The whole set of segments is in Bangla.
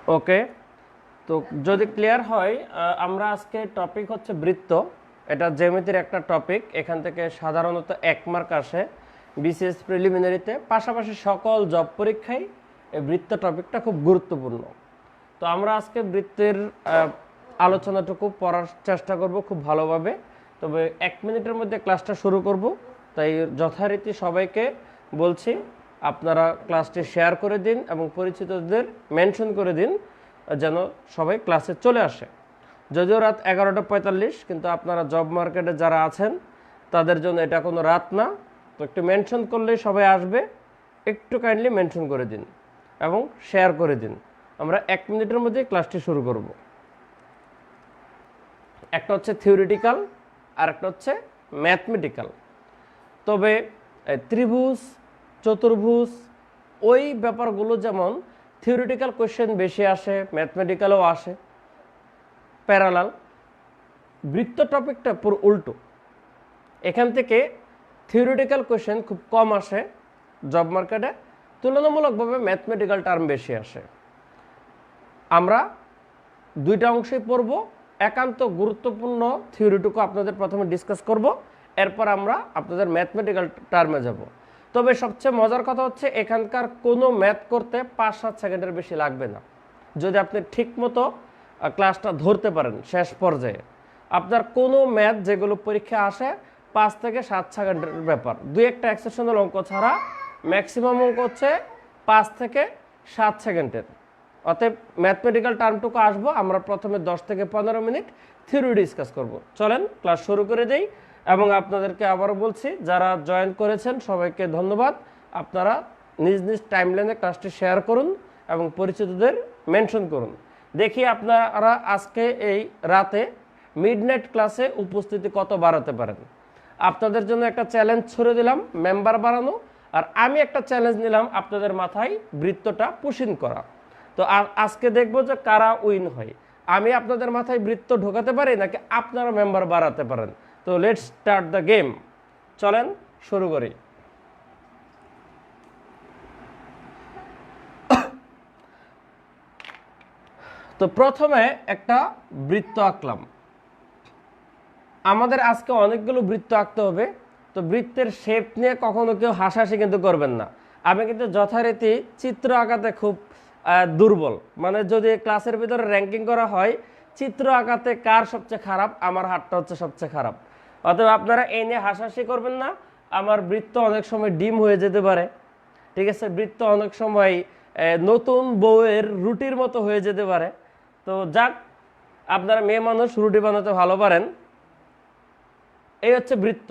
ওকে, তো যদি ক্লিয়ার হয়, আমরা আজকে টপিক হচ্ছে বৃত্ত। এটা জ্যামিতির একটা টপিক। এখান থেকে সাধারণত 1 মার্ক আসে বিসিএস প্রিলিমিনারিতে, পাশাপাশি সকল জব পরীক্ষায় এই বৃত্ত টপিকটা খুব গুরুত্বপূর্ণ। তো আমরা আজকে বৃত্তের আলোচনাটুকু পড়ার চেষ্টা করব খুব ভালোভাবে। তবে 1 মিনিটের মধ্যে ক্লাসটা শুরু করব, তাই যথারীতি সবাইকে বলছি আপনারা ক্লাসটি শেয়ার করে দিন এবং পরিচিতদের মেনশন করে দিন যেন সবাই ক্লাসে চলে আসে। যদিও রাত 11:45, কিন্তু আপনারা জব মার্কেটে যারা আছেন তাদের জন্য এটা কোনো রাত না। তো একটু মেনশন করলেই সবাই আসবে, একটু কাইন্ডলি মেনশন করে দিন এবং শেয়ার করে দিন। আমরা 1 মিনিটের মধ্যে ক্লাসটি শুরু করব। একটা হচ্ছে থিওরিটিক্যাল আর একটা হচ্ছে ম্যাথমেটিক্যাল। তবে ত্রিভুজ, চতুর্ভুজ ওই ব্যাপারগুলো যেমন থিওরিটিক্যাল কোয়েশ্চেন বেশি আসে, ম্যাথমেটিক্যালও আসে প্যারালাল। বৃত্ত টপিকটা পুরো উল্টো। এখান থেকে থিওরিটিক্যাল কোয়েশ্চেন খুব কম আসে জব মার্কেটে, তুলনামূলকভাবে ম্যাথমেটিক্যাল টার্ম বেশি আসে। আমরা দুইটা অংশই পড়ব। একান্ত গুরুত্বপূর্ণ থিওরিটুকু আপনাদের প্রথমে ডিসকাস করব, এরপর আমরা আপনাদের ম্যাথমেটিক্যাল টার্মে যাব। তবে সবচেয়ে মজার কথা হচ্ছে এখানকার কোনো ম্যাথ করতে 5-7 সেকেন্ডের বেশি লাগবে না, যদি আপনি ঠিকমতো ক্লাসটা ধরতে পারেন। শেষ পর্যায়ে আপনার কোনো ম্যাথ যেগুলো পরীক্ষা আসে 5 থেকে 7 সেকেন্ডের ব্যাপার, 2-1টা এক্সেপশনাল অঙ্ক ছাড়া ম্যাক্সিমাম অঙ্ক হচ্ছে 5 থেকে 7 সেকেন্ডের। অতএব ম্যাথমেটিক্যাল টার্মটুকু আসবো আমরা প্রথমে 10 থেকে 15 মিনিট থিওরি ডিসকাস করব। চলেন ক্লাস শুরু করে দেই। এবং আপনাদেরকে আবারও বলছি, যারা জয়েন করেছেন সবাইকে ধন্যবাদ। আপনারা নিজ নিজ টাইমলাইনে ক্লাসটি শেয়ার করুন এবং পরিচিতদের মেনশন করুন। দেখি আপনারা আজকে এই রাতে মিডনাইট ক্লাসে উপস্থিতি কত বাড়াতে পারেন। আপনাদের জন্য একটা চ্যালেঞ্জ ছুড়ে দিলাম, মেম্বার বাড়ানো, আর আমি একটা চ্যালেঞ্জ নিলাম আপনাদের মাথায় বৃত্তটা পুশিন করা। তো আজকে দেখবো যে কারা উইন হয়। আমি আপনাদের মাথায় বৃত্ত ঢোকাতে পারি নাকি আপনারা মেম্বার বাড়াতে পারেন। তো লেটস স্টার্ট দ্য গেম। চলেন শুরু করি। তো প্রথমে একটা বৃত্ত আঁকলাম। আমাদের আজকে অনেকগুলো বৃত্ত আঁকতে হবে। তো বৃত্তের শেপ নিয়ে কখনো কেউ হাসাহাসি কিন্তু করবেন না। আমি কিন্তু যথারীতি চিত্র আঁকাতে খুব দুর্বল। মানে যদি ক্লাসের ভিতরে র্যাঙ্কিং করা হয় চিত্র আঁকাতে কার সবচেয়ে খারাপ, আমার হাতটা হচ্ছে সবচেয়ে খারাপ। অতএব আপনারা এই নিয়ে হাসাহাসি করবেন না। আমার বৃত্ত অনেক সময় ডিম হয়ে যেতে পারে, ঠিক আছে? বৃত্ত অনেক সময় নতুন বউয়ের রুটির মতো হয়ে যেতে পারে। তো যাক, আপনারা মেয়ে মানুষ, রুটি বানাতে ভালো পারেন। এই হচ্ছে বৃত্ত।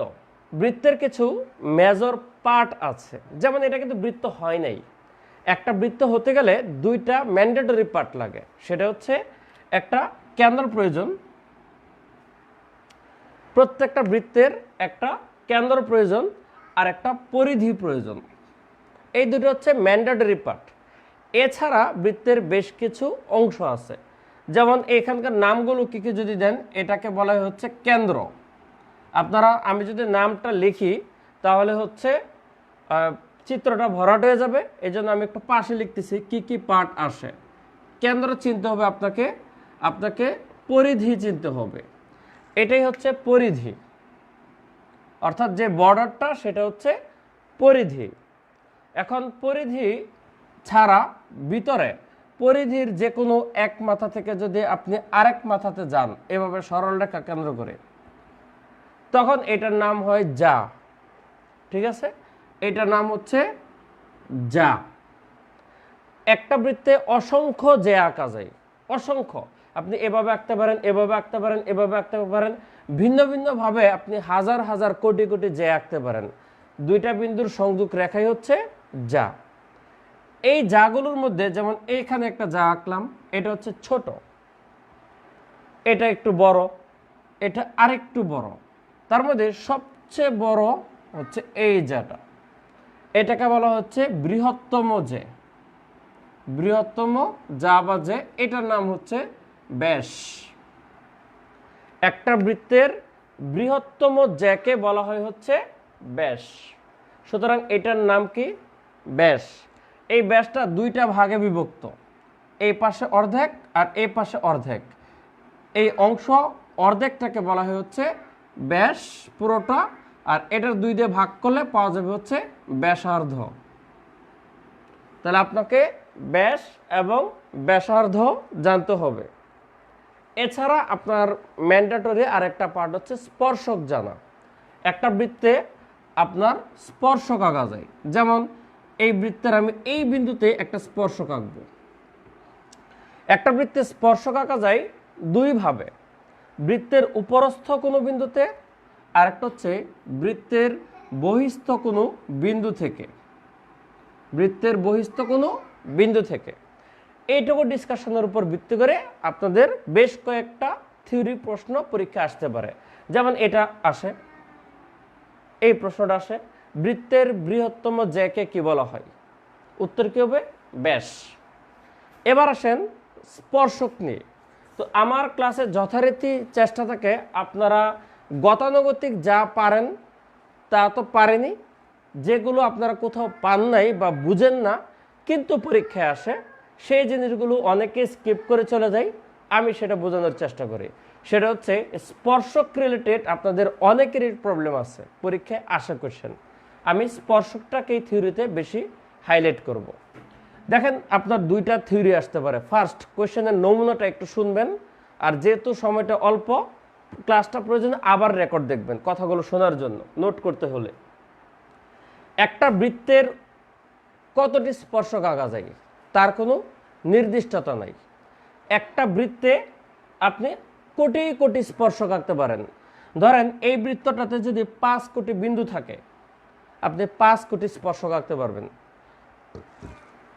বৃত্তের কিছু মেজর পার্ট আছে, যেমন এটা কিন্তু বৃত্ত হয় নাই। একটা বৃত্ত হতে গেলে 2টা ম্যান্ডেটরি পার্ট লাগে। সেটা হচ্ছে একটা কেন্দ্র প্রয়োজন, প্রত্যেকটা বৃত্তের একটা কেন্দ্র প্রয়োজন, আর একটা পরিধি প্রয়োজন। এই দুটো হচ্ছে ম্যান্ডেটরি পার্ট। এছাড়া বৃত্তের বেশ কিছু অংশ আছে, যেমন এখানকার নামগুলো কি কি যদি দেন, এটাকে বলা হচ্ছে কেন্দ্র। আপনারা, আমি যদি নামটা লিখি তাহলে হচ্ছে চিত্রটা ভরাট হয়ে যাবে। এই জন্য আমি একটু পাশে লিখতেছি কি কি পার্ট আসে। কেন্দ্র চিনতে হবে আপনাকে, আপনাকে পরিধি চিনতে হবে। এটাই হচ্ছে পরিধি, অর্থাৎ যে বর্ডারটা সেটা হচ্ছে পরিধি। এখন পরিধি ছাড়া ভিতরে পরিধির যে কোনো এক মাথা থেকে যদি আপনি আরেক মাথাতে যান এভাবে সরল রেখা কেন্দ্র করে, তখন এটার নাম হয় যা। ঠিক আছে, এটার নাম হচ্ছে যা। একটা বৃত্তে অসংখ্য যে আঁকা যায়, অসংখ্য। আপনি এভাবে আঁকতে পারেন, এভাবে আঁকতে পারেন, এভাবে আঁকতে পারেন, ভিন্ন ভিন্নভাবে আপনি হাজার হাজার কোটি কোটি যে আঁকতে পারেন। 2টা বিন্দুর সংযোগ রেখাই হচ্ছে যা। এই জাগুলোর মধ্যে যেমন এইখানে একটা যা আঁকলাম, এটা হচ্ছে ছোট, এটা একটু বড়, এটা আরেকটু বড়। তার মধ্যে সবচেয়ে বড় হচ্ছে এই যাটা, এটাকে বলা হচ্ছে বৃহত্তম যে। বৃহত্তম যা বা যে, এটার নাম হচ্ছে ব্যাস। একটা বৃত্তের বৃহত্তম জ্যাকে বলা হয় হচ্ছে ব্যাস। সুতরাং এটার নাম কি? ব্যাস। এই ব্যাসটা 2টা ভাগে বিভক্ত। এই পাশে অর্ধেক আর এই পাশে অর্ধেক, এই অংশ অর্ধেকটাকে বলা হয় হচ্ছে ব্যাস পুরোটা, আর এটার 2 দিয়ে ভাগ করলে পাওয়া যাবে হচ্ছে ব্যাসার্ধ। তাহলে আপনাকে ব্যাস এবং ব্যাসার্ধ জানতে হবে। এছাড়া আপনার ম্যান্ডেটরি আরেকটা পার্ট হচ্ছে স্পর্শক জানা। একটা বৃত্তে আপনার স্পর্শক আঁকা যায়, যেমন এই বৃত্তের আমি এই বিন্দুতে একটা স্পর্শক আঁকবো। একটা বৃত্তে স্পর্শক আঁকা যায় 2 ভাবে, বৃত্তের উপরস্থ কোনো বিন্দুতে, আর একটা হচ্ছে বৃত্তের বহিস্থ কোনো বিন্দু থেকে। বৃত্তের বহিস্থ কোনো বিন্দু থেকে এইটুকু ডিসকাশনের উপর ভিত্তি করে আপনাদের বেশ কয়েকটা থিওরি প্রশ্ন পরীক্ষা আসতে পারে। যেমন এটা আসে, এই প্রশ্নটা আসে, বৃত্তের বৃহত্তম জ্যাকে কি বলা হয়? উত্তর কি হবে? ব্যাস। এবার আসেন স্পর্শক নিয়ে। তো আমার ক্লাসে যথারীতি চেষ্টা থাকে আপনারা গতানুগতিক যা পারেন তা তো পারেনি, যেগুলো আপনারা কোথাও পান নাই বা বুঝেন না কিন্তু পরীক্ষায় আসে, সেই জিনিসগুলো অনেকে স্কিপ করে চলে যায়, আমি সেটা বোঝানোর চেষ্টা করি। সেটা হচ্ছে স্পর্শক রিলেটেড আপনাদের অনেকেরই প্রবলেম আছে, পরীক্ষায় আসে কোশ্চেন, আমি স্পর্শকটাকেই থিওরিতে বেশি হাইলাইট করব। দেখেন আপনার 2টা থিওরি আসতে পারে। ফার্স্ট কোশ্চেনের নমুনাটা একটু শুনবেন, আর যেহেতু সময়টা অল্প ক্লাসটা প্রয়োজনে আবার রেকর্ড দেখবেন কথাগুলো শোনার জন্য, নোট করতে হলে। একটা বৃত্তের কতটি স্পর্শক আঁকা যায় তার কোনো নির্দিষ্টতা নাই। একটা বৃত্তে আপনি কোটি কোটি স্পর্শক আঁকতে পারেন। ধরেন এই বৃত্তটাতে যদি 5 কোটি বিন্দু থাকে, আপনি 5 কোটি স্পর্শক আঁকতে পারবেন।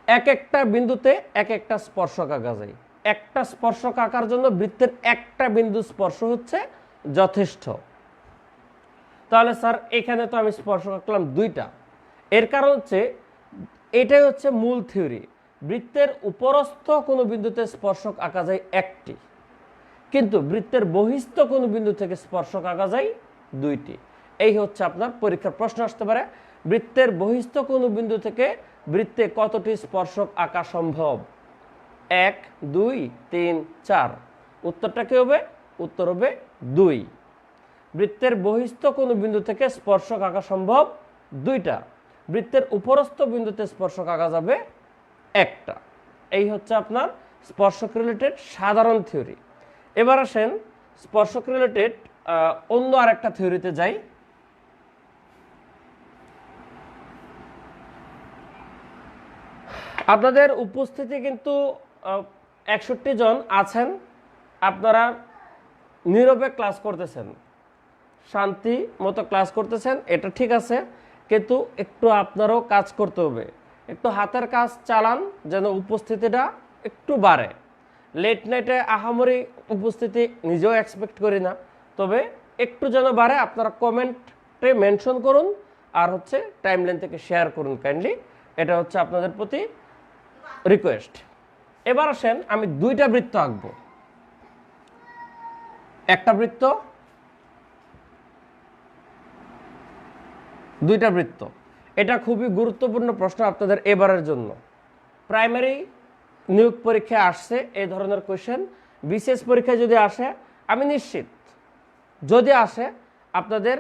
এক একটা বিন্দুতে এক একটা স্পর্শক আঁকা যায়। একটা স্পর্শক আঁকার জন্য বৃত্তের একটা বিন্দু স্পর্শ হচ্ছে যথেষ্ট। তাহলে স্যার এখানে তো আমি স্পর্শক আঁকলাম 2টা, এর কারণ হচ্ছে এটাই হচ্ছে মূল থিওরি। বৃত্তের উপরস্থ কোনো বিন্দুতে স্পর্শক আঁকা যায় 1টি, কিন্তু বৃত্তের বহিস্থ কোনো বিন্দু থেকে স্পর্শক আঁকা যায় 2টি। এই হচ্ছে আপনার পরীক্ষার প্রশ্ন আসতে পারে, বৃত্তের বহিস্থ কোনো বিন্দু থেকে বৃত্তে কতটি স্পর্শক আঁকা সম্ভব? 1, 2, 3, 4। উত্তরটা কি হবে? উত্তর হবে 2। বৃত্তের বহিস্থ কোনো বিন্দু থেকে স্পর্শক আঁকা সম্ভব 2টা, বৃত্তের উপরস্থ বিন্দুতে স্পর্শক আঁকা যাবে 1টা। এই হচ্ছে আপনার স্পর্শক রিলেটেড সাধারণ থিওরি। এবার আসেন স্পর্শক রিলেটেড অন্য আরেকটা থিওরিতে যাই। আপনাদের উপস্থিতি কিন্তু 61 জন আছেন, আপনারা নীরবে ক্লাস করতেছেন, শান্তি মতো ক্লাস করতেছেন, এটা ঠিক আছে, কিন্তু একটু আপনারও কাজ করতে হবে, একটু হাতের কাজ চালান যেন উপস্থিতিটা একটু বাড়ে। লেট নাইটে আহামরি উপস্থিতি নিজেও এক্সপেক্ট করি না, তবে একটু যেন বাড়ে। আপনারা কমেন্টে মেনশন করুন আর হচ্ছে টাইমলাইন থেকে শেয়ার করুন কাইন্ডলি, এটা হচ্ছে আপনাদের প্রতি রিকোয়েস্ট। এবার আসেন আমি 2টা বৃত্ত আঁকবো। একটা বৃত্ত, 2টা বৃত্ত। এটা খুবই গুরুত্বপূর্ণ প্রশ্ন আপনাদের এবারের জন্য। প্রাইমারি নিয়োগ পরীক্ষায় আসছে এই ধরনের কোয়েশ্চেন, বিসিএস পরীক্ষায় যদি আসে আমি নিশ্চিত, যদি আসে আপনাদের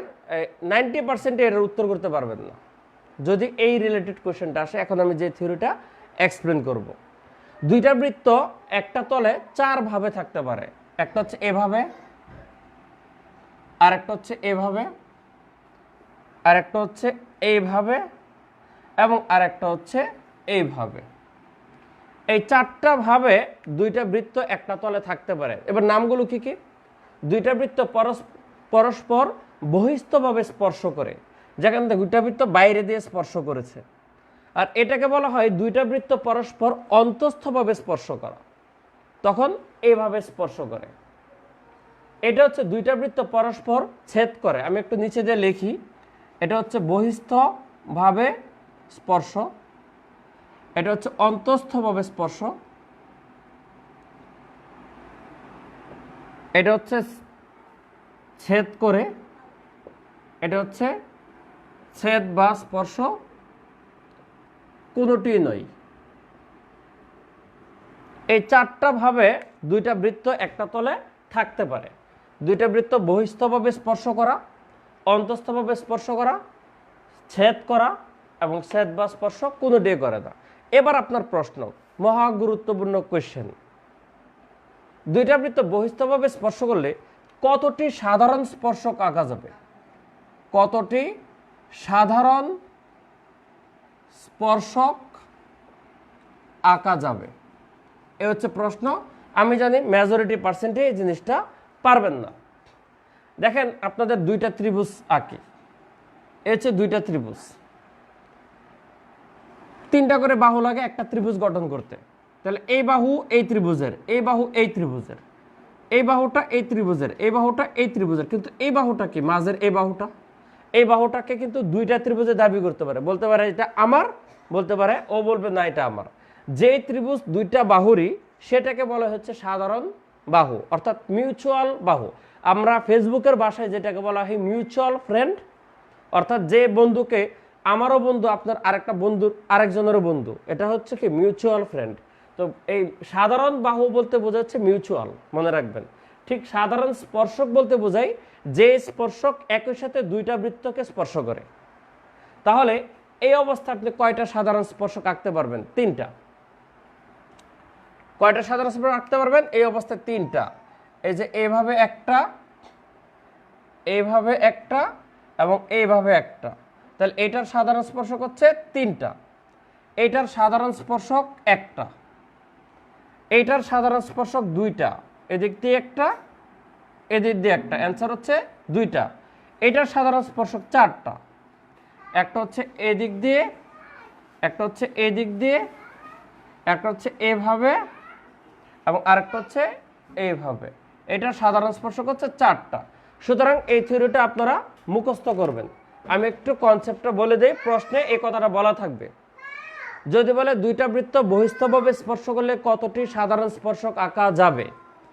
90% এর উত্তর করতে পারবেন না যদি এই রিলেটেড কোয়েশ্চেনটা আসে। এখন আমি যে থিওরিটা এক্সপ্লেন করব। 2টা বৃত্ত একটা তলে 4 ভাবে থাকতে পারে, একটা হচ্ছে এভাবে, আর একটা হচ্ছে এভাবে, আর একটা হচ্ছে এইভাবে, এবং আর একটা হচ্ছে এইভাবে। এই 4টা ভাবে 2টা বৃত্ত একটা তলে থাকতে পারে। এবার নামগুলো কি কি? 2টা বৃত্ত পরস্পর বহিস্থভাবে স্পর্শ করে, যেখানে 2টা বৃত্ত বাইরে দিয়ে স্পর্শ করেছে। আর এটাকে বলা হয় 2টা বৃত্ত পরস্পর অন্তস্থভাবে স্পর্শ করা, তখন এইভাবে স্পর্শ করে। এটা হচ্ছে 2টা বৃত্ত পরস্পর ছেদ করে। আমি একটু নিচে দিয়ে লিখি, এটা হচ্ছে বহিস্থভাবে স্পর্শ, এটা হচ্ছে অন্তস্থভাবে স্পর্শ, এটা হচ্ছে ছেদ করে, এটা হচ্ছে ছেদ বা স্পর্শ কোনোটি নয়। এই চারটা ভাবে দুইটা বৃত্ত একটা তলে থাকতে পারে। দুইটা বৃত্ত বহিস্থভাবে স্পর্শ করা, অন্তস্থভাবে স্পর্শ করা, ছেদ করা এবং ছেদ বা স্পর্শ কোনোটিই করে না। এবার আপনার প্রশ্ন, মহা গুরুত্বপূর্ণ কোয়েশ্চেন, দুইটা বৃত্ত বহিস্থভাবে স্পর্শ করলে কতটি সাধারণ স্পর্শক আঁকা যাবে? কতটি সাধারণ স্পর্শক আঁকা যাবে, এ হচ্ছে প্রশ্ন। আমি জানি মেজরিটি পার্সেন্টে এই জিনিসটা পারবেন না। দেখেন আপনাদের দুইটা ত্রিভুজ আঁকি, এ হচ্ছে দুইটা ত্রিভুজ, তিনটা করে বাহু লাগে একটা ত্রিভুজ গঠন করতে। তাহলে এই বাহু এই ত্রিভুজের, এই বাহু এই ত্রিভুজের, এই বাহুটা এই ত্রিভুজের, এই বাহুটা এই ত্রিভুজের, কিন্তু এই বাহুটা কি মাঝের এই বাহুটাকে কিন্তু দুইটা ত্রিভুজে দাবি করতে পারে, বলতে পারে এটা আমার, বলতে পারে ও বলবে না এটা আমার। যে ত্রিভুজ দুইটা বাহুরই সেটাকে বলা হচ্ছে সাধারণ বাহু, অর্থাৎ মিউচুয়াল বাহু। আমরা ফেসবুকের ভাষায় যেটাকে বলা হয় মিউচুয়াল ফ্রেন্ড, অর্থাৎ যে বন্ধুকে আমারও বন্ধু আপনার আরেকটা বন্ধুর আরেকজনেরও বন্ধু, এটা হচ্ছে কি মিউচুয়াল ফ্রেন্ড। তো এই সাধারণ বাহু বলতে বোঝাচ্ছে মিউচুয়াল, মনে রাখবেন। ঠিক সাধারণ স্পর্শক বলতে বোঝায় যে স্পর্শক একই সাথে দুইটা বৃত্তকে স্পর্শ করে। তাহলে এই অবস্থায় আপনি কয়টা সাধারণ স্পর্শক আঁকতে পারবেন? তিনটা। কয়টা সাধারণ স্পর্শক আঁকতে পারবেন? এই অবস্থায় তিনটা। এই যে এইভাবে একটা, এইভাবে একটা এবং এইভাবে একটা। তাহলে এইটার সাধারণ স্পর্শক হচ্ছে তিনটা, এইটার সাধারণ স্পর্শক একটা, এইটার সাধারণ স্পর্শক দুইটা, এদিক দিয়ে একটা, এদিক দিয়ে একটা, অ্যান্সার হচ্ছে দুইটা। এইটার সাধারণ স্পর্শক চারটা, একটা হচ্ছে এদিক দিয়ে, একটা হচ্ছে এদিক দিয়ে, একটা হচ্ছে এভাবে এবং আরেকটা হচ্ছে এইভাবে। এটার সাধারণ স্পর্শক হচ্ছে চারটা। সুতরাং এই থিওরিটা আপনারা মুখস্থ করবেন। আমি একটু কনসেপ্টটা বলে দিই, প্রশ্নে এই কথাটা বলা থাকবে। যদি বলে দুইটা বৃত্ত বহিস্থভাবে স্পর্শ করলে কতটি সাধারণ স্পর্শক আঁকা যাবে?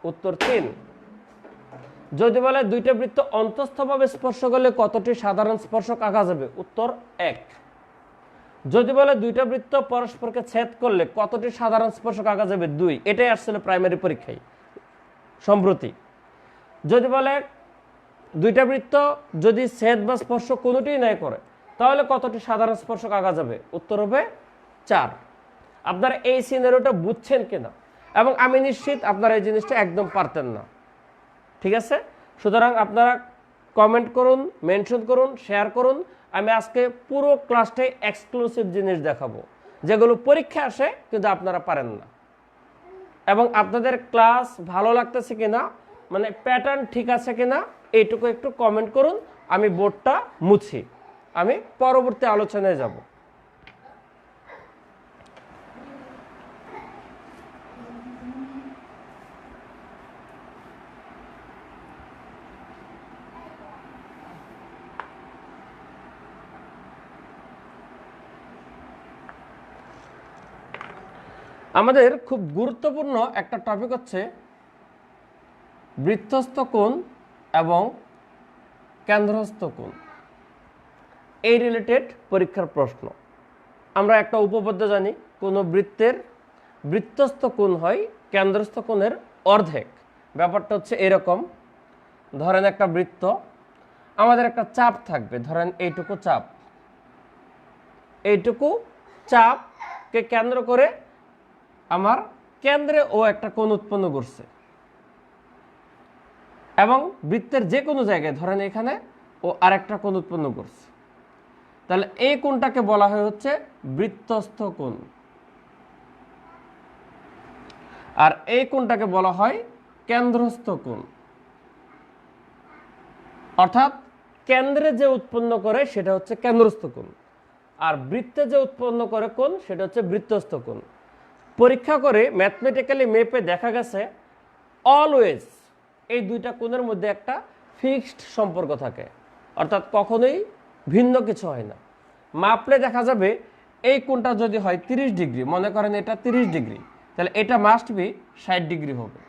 উত্তর 3। যদি বলে দুইটা বৃত্ত অন্তস্থভাবে স্পর্শ করলে কতটি সাধারণ স্পর্শক আঁকা যাবে? উত্তর 1। যদি বলে দুইটা বৃত্ত পরস্পরকে ছেদ করলে কতটি সাধারণ স্পর্শক আঁকা যাবে? 2। এটাই আসছিল প্রাইমারি পরীক্ষায় সম্প্রতি। যদি বলে দুইটা বৃত্ত যদি ছেদ বা স্পর্শ কোনোটিই নাই করে তাহলে কতটি সাধারণ স্পর্শক আঁকা যাবে? উত্তর হবে 4। আপনারা এই সিনারিওটা বুঝছেন কিনা? এবং আমি নিশ্চিত আপনারা এই জিনিসটা একদম পারতেন না, ঠিক আছে? সুতরাং আপনারা কমেন্ট করুন, মেনশন করুন, শেয়ার করুন। আমি আজকে পুরো ক্লাসটাই এক্সক্লুসিভ জিনিস দেখাবো যেগুলো পরীক্ষা আসে কিন্তু আপনারা পারেন না। এবং আপনাদের ক্লাস ভালো লাগতেছে কিনা, মানে প্যাটার্ন ঠিক আছে কিনা, এইটুকু একটু কমেন্ট করুন। আমি বোর্ডটা মুছি, আমি পরবর্তী আলোচনায় যাব। আমাদের খুব গুরুত্বপূর্ণ একটা টপিক হচ্ছে বৃত্তস্থ কোণ এবং কেন্দ্রস্থ কোণ, এই রিলেটেড পরীক্ষার প্রশ্ন। আমরা একটা উপপাদ্য জানি, কোনো বৃত্তের বৃত্তস্থ কোণ হয় কেন্দ্রস্থ কোণের অর্ধেক। ব্যাপারটা হচ্ছে এরকম, ধরেন একটা বৃত্ত, আমাদের একটা চাপ থাকবে, ধরেন এইটুকু চাপ, এইটুকু চাপকে কেন্দ্র করে আমার কেন্দ্রে ও একটা কোণ উৎপন্ন করছে, এবং বৃত্তের যে কোনো জায়গায় ধরেন এখানে ও আরেকটা কোণ উৎপন্ন করছে। তাহলে এই কোণটাকে বলা হয় হচ্ছে বৃত্তস্থ কোণ, আর এই কোণটাকে বলা হয় কেন্দ্রস্থ কোণ। অর্থাৎ কেন্দ্রে যে উৎপন্ন করে সেটা হচ্ছে কেন্দ্রস্থ কোণ, আর বৃত্তে যে উৎপন্ন করে কোণ সেটা হচ্ছে বৃত্তস্থ কোণ। পরীক্ষা করে ম্যাথমেটিক্যালি মেপে দেখা গেছে অলওয়েজ এই দুইটা কোণের মধ্যে একটা ফিক্সড সম্পর্ক থাকে, অর্থাৎ কখনোই ভিন্ন কিছু হয় না। মাপলে দেখা যাবে এই কোণটা যদি হয় 30 ডিগ্রি, মনে করেন এটা 30 ডিগ্রি, তাহলে এটা মাস্ট বি 60 ডিগ্রি হবে।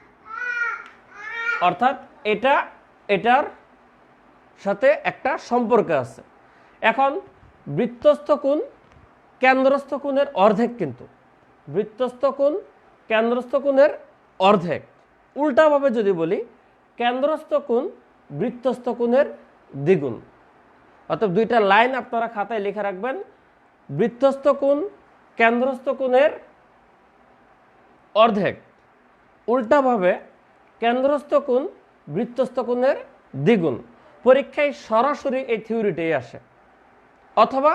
অর্থাৎ এটা এটার সাথে একটা সম্পর্ক আছে। এখন বৃত্তস্থ কোণ কেন্দ্রস্থ কোণের অর্ধেক, কিন্তু বৃত্তস্থ কোণ কেন্দ্রস্থ কোণের অর্ধেক। উল্টাভাবে যদি বলি, কেন্দ্রস্থ কোণ বৃত্তস্থ কোণের দ্বিগুণ। অর্থাৎ দুইটা লাইন আপনারা খাতায় লিখে রাখবেন। বৃত্তস্থ কোণ কেন্দ্রস্থ কোণের অর্ধেক, উল্টাভাবে কেন্দ্রস্থ কোণ বৃত্তস্থ কোণের দ্বিগুণ। পরীক্ষায় সরাসরি এই থিওরিটাই আসে। অথবা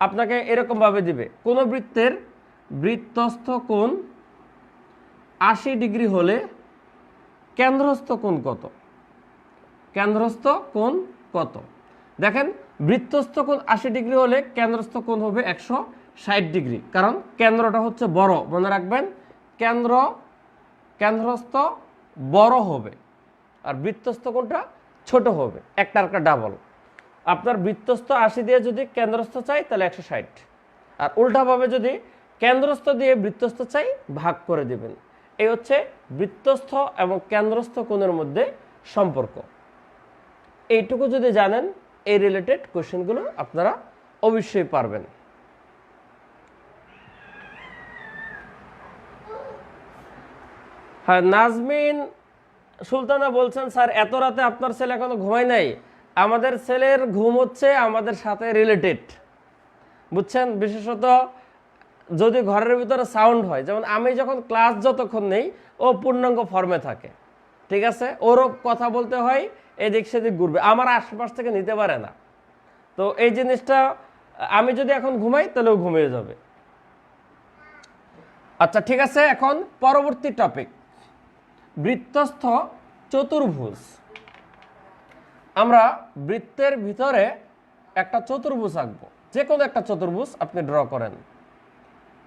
আপনাকে এরকমভাবে দিবে, কোনো বৃত্তের বৃত্তস্থ কোণ 80 ডিগ্রি হলে কেন্দ্রস্থ কোণ কত? কেন্দ্রস্থ কোণ কত? দেখেন, বৃত্তস্থ কোণ 80 ডিগ্রি হলে কেন্দ্রস্থ কোণ হবে 160 ডিগ্রি, কারণ কেন্দ্রটা হচ্ছে বড়। মনে রাখবেন, কেন্দ্রস্থ বড় হবে আর বৃত্তস্থ কোণটা ছোট হবে, একটা ডাবল। আপনার বৃত্তস্থ 80 দিয়ে যদি কেন্দ্রস্থ চাই তাহলে 160, আর উল্টাভাবে যদি কেন্দ্রস্থ দিয়ে বৃত্তস্থ চাই ভাগ করে দিবেন। এই হচ্ছে বৃত্তস্থ এবং কেন্দ্রস্থ কোণের মধ্যে সম্পর্ক। এইটুকু যদি জানেন, এই রিলেটেড কোশ্চেনগুলো আপনারা অবশ্যই পারবেন। হ্যাঁ, নাজমিন সুলতানা বলছেন, স্যার এত রাতে আপনার ছেলে এখনো ঘুমায় নাই। আমাদের ছেলের ঘুম হচ্ছে আমাদের সাথে রিলেটেড, বুঝছেন। বিশেষত যদি ঘরের ভিতরে সাউন্ড হয়, যেমন আমি যখন ক্লাস যতক্ষণ নেই ও পূর্ণাঙ্গ ফর্মে থাকে, ঠিক আছে, ওরও কথা বলতে হয়, এদিক সেদিক ঘুরবে, আমার আশপাশ থেকে নিতে পারে না। তো এই জিনিসটা আমি যদি এখন ঘুমাই তাহলেও ঘুমিয়ে যাবে। আচ্ছা, ঠিক আছে, এখন পরবর্তী টপিক, বৃত্তস্থ চতুর্ভুজ। আমরা বৃত্তের ভিতরে একটা চতুর্ভুজ আঁকবো, যে কোনো একটা চতুর্ভুজ আপনি ড্র করেন।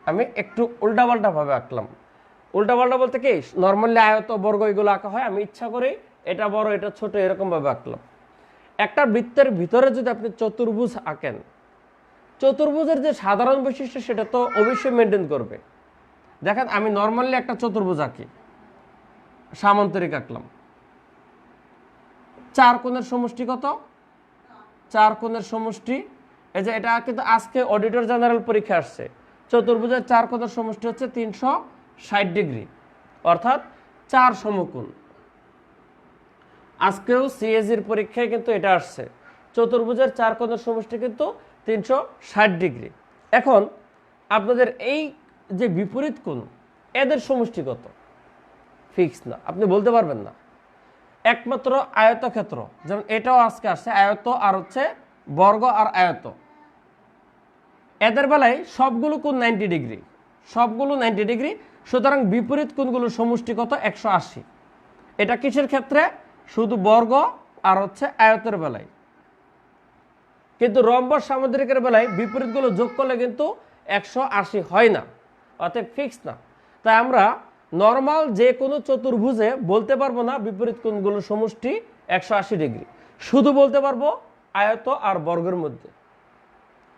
আমি একটু উল্টাপাল্টা ভাবে আঁকলাম। উল্টাপাল্টা বলতে কি, নর্মালি আয়ত বর্গ এগুলো আঁকা হয়, আমি ইচ্ছা করে এটা বড় এটা ছোট এরকম ভাবে আঁকলাম। একটা বৃত্তের ভিতরে যদি আপনি চতুর্ভুজ আঁকেন, চতুর্ভুজের যে সাধারণ বৈশিষ্ট্য সেটা তো অবশ্যই মেনটেন করবে। দেখেন, আমি নর্মালি একটা চতুর্ভুজ আঁকি, সামান্তরিক আঁকলাম। 4 কোণের সমষ্টি কত? 4 কোণের সমষ্টি, এই যে এটা কিন্তু আজকে অডিটর জেনারেল পরীক্ষা আসছে। চতুর্ভুজের 4 কোণের সমষ্টি হচ্ছে 360 ডিগ্রি, অর্থাৎ 4 সমকোণ। আজকেও সিএসির পরীক্ষায় কিন্তু এটা আসছে, চতুর্ভুজের 4 কোণের সমষ্টি কিন্তু 360 ডিগ্রি। এখন আপনাদের এই যে বিপরীত কোণ, এদের সমষ্টি কত? ফিক্স না, আপনি বলতে পারবেন না। একমাত্র আয়তক্ষেত্র, যেমন এটাও আজকে আসছে, আয়ত আর হচ্ছে বর্গ আর আয়ত, এদের বেলায় সবগুলো কোণ 90 ডিগ্রি, সবগুলো 90 ডিগ্রি। সুতরাং বিপরীত কোণগুলোর সমষ্টি কত? 180। এটা কিসের ক্ষেত্রে? শুধু বর্গ আর হচ্ছে আয়তের বেলায়। কিন্তু রম্বস সামুদ্রিকের বেলায় বিপরীতগুলো যোগ করলে কিন্তু 180 হয় না, অর্থাৎ ফিক্স না। তাই আমরা নর্মাল যে কোনো চতুর্ভুজে বলতে পারবো না বিপরীত কোণগুলোর সমষ্টি 180 ডিগ্রি, শুধু বলতে পারবো আয়ত আর বর্গের মধ্যে,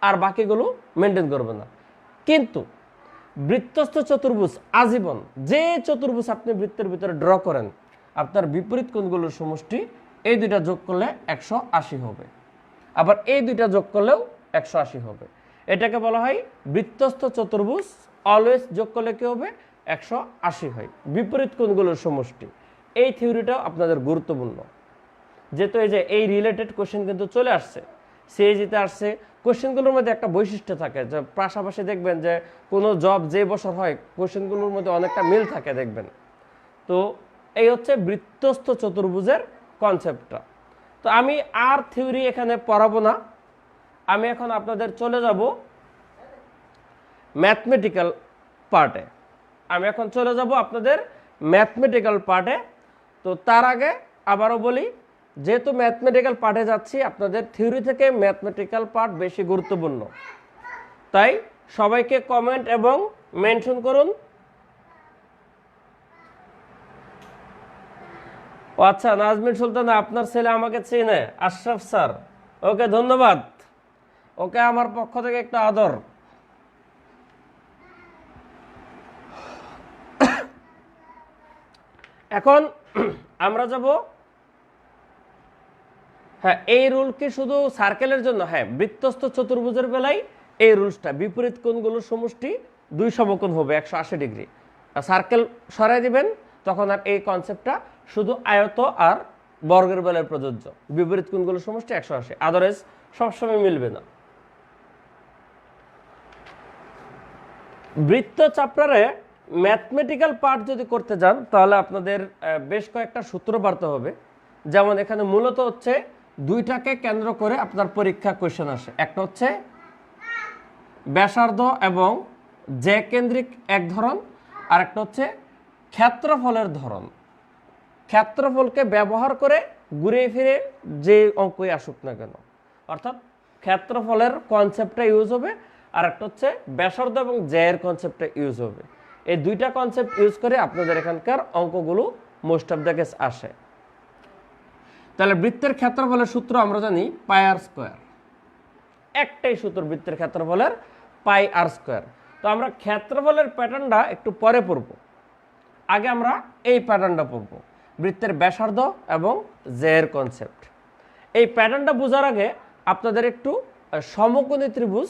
আর বাকিগুলো মেনটেন করবে না। কিন্তু বৃত্তস্থ চতুর্ভুজ আজীবন, যে চতুর্ভুজ আপনি বৃত্তের ভিতরে ড্র করেন, আপনার বিপরীত কোণগুলোর সমষ্টি এই দুইটা যোগ করলে 180 হবে, আবার এই দুইটা যোগ করলেও 180 হবে। এটাকে বলা হয় বৃত্তস্থ চতুর্ভুজ, অলওয়েজ যোগ করলে কি হবে? 180 হয় বিপরীত কোণগুলোর সমষ্টি। এই থিওরিটাও আপনাদের গুরুত্বপূর্ণ, যেহেতু এই যে এই রিলেটেড কোশ্চেন কিন্তু চলে আসছে, সিএজিতে আসছে। কোশ্চেনগুলোর মধ্যে একটা বৈশিষ্ট্য থাকে, যে পাশাপাশি দেখবেন যে কোনো জব যে বছর হয় কোশ্চেনগুলোর মধ্যে অনেকটা মিল থাকে দেখবেন। তো এই হচ্ছে বৃত্তস্থ চতুর্ভুজের কনসেপ্টটা। তো আমি আর থিওরি এখানে পড়াবো না, আমি এখন আপনাদের চলে যাব ম্যাথমেটিক্যাল পার্টে। আমি এখন চলে যাব আপনাদের ম্যাথমেটিক্যাল পার্টে। তো তার আগে আবারও বলি, যেহেতু ম্যাথমেটিক্যাল পার্টে যাচ্ছি, আপনাদের থিওরি থেকে ম্যাথমেটিক্যাল পার্ট বেশি গুরুত্বপূর্ণ, তাই সবাইকে কমেন্ট এবং মেনশন করুন। ও আচ্ছা, নাজমিন সুলতানা, আপনার ছেলে আমাকে চেনে, আশরাফ স্যার, ওকে ধন্যবাদ, ওকে আমার পক্ষ থেকে একটা আদর। এখন আমরা যাব, হ্যাঁ, এই রুল কি শুধু সার্কেলের জন্য? হ্যাঁ, বৃত্তস্থ চতুর্ভুজের বেলায় এই রুলসটা, বিপরীত কোণগুলোর সমষ্টি 2 সমকোণ হবে 180 ডিগ্রি। সার্কেল সরাই দিবেন, তখন আর এই কনসেপ্টটা শুধু আয়ত আর বর্গের বেলায় প্রযোজ্য। বিপরীত কোণগুলো সমষ্টি 180, আদারওয়াইজ সবসময় মিলবে না। বৃত্ত চ্যাপ্টারে ম্যাথমেটিক্যাল পার্ট যদি করতে যান তাহলে আপনাদের বেশ কয়েকটা সূত্র বাড়তে হবে। যেমন এখানে মূলত হচ্ছে দুইটাকে কেন্দ্র করে আপনার পরীক্ষা কোয়েশ্চেন আসে। একটা হচ্ছে ব্যাসার্ধ এবং যে কেন্দ্রিক এক ধরন, আর একটা হচ্ছে ক্ষেত্রফলের ধরন। ক্ষেত্রফলকে ব্যবহার করে ঘুরে ফিরে যে অঙ্কই আসুক না কেন, অর্থাৎ ক্ষেত্রফলের কনসেপ্টটা ইউজ হবে, আর একটা হচ্ছে ব্যাসার্ধ এবং জ্যায়ের কনসেপ্টটা ইউজ হবে। এই দুইটা কনসেপ্ট ইউজ করে আপনাদের এখানকার অঙ্কগুলো মোস্ট অফ দ্য কেস আসে। তাহলে বৃত্তের ক্ষেত্রফলের সূত্র আমরা জানি পাই আর স্কোয়ার। একটাই সূত্র বৃত্তের ক্ষেত্রফলের, পাই আর স্কোয়ার। তো আমরা ক্ষেত্রফলের প্যাটার্নটা একটু পরে পড়ব, আগে আমরা এই প্যাটার্নটা পড়ব, বৃত্তের ব্যাসার্ধ এবং জ্যায়ের কনসেপ্ট। এই প্যাটার্নটা বোঝার আগে আপনাদের একটু সমকোণী ত্রিভুজ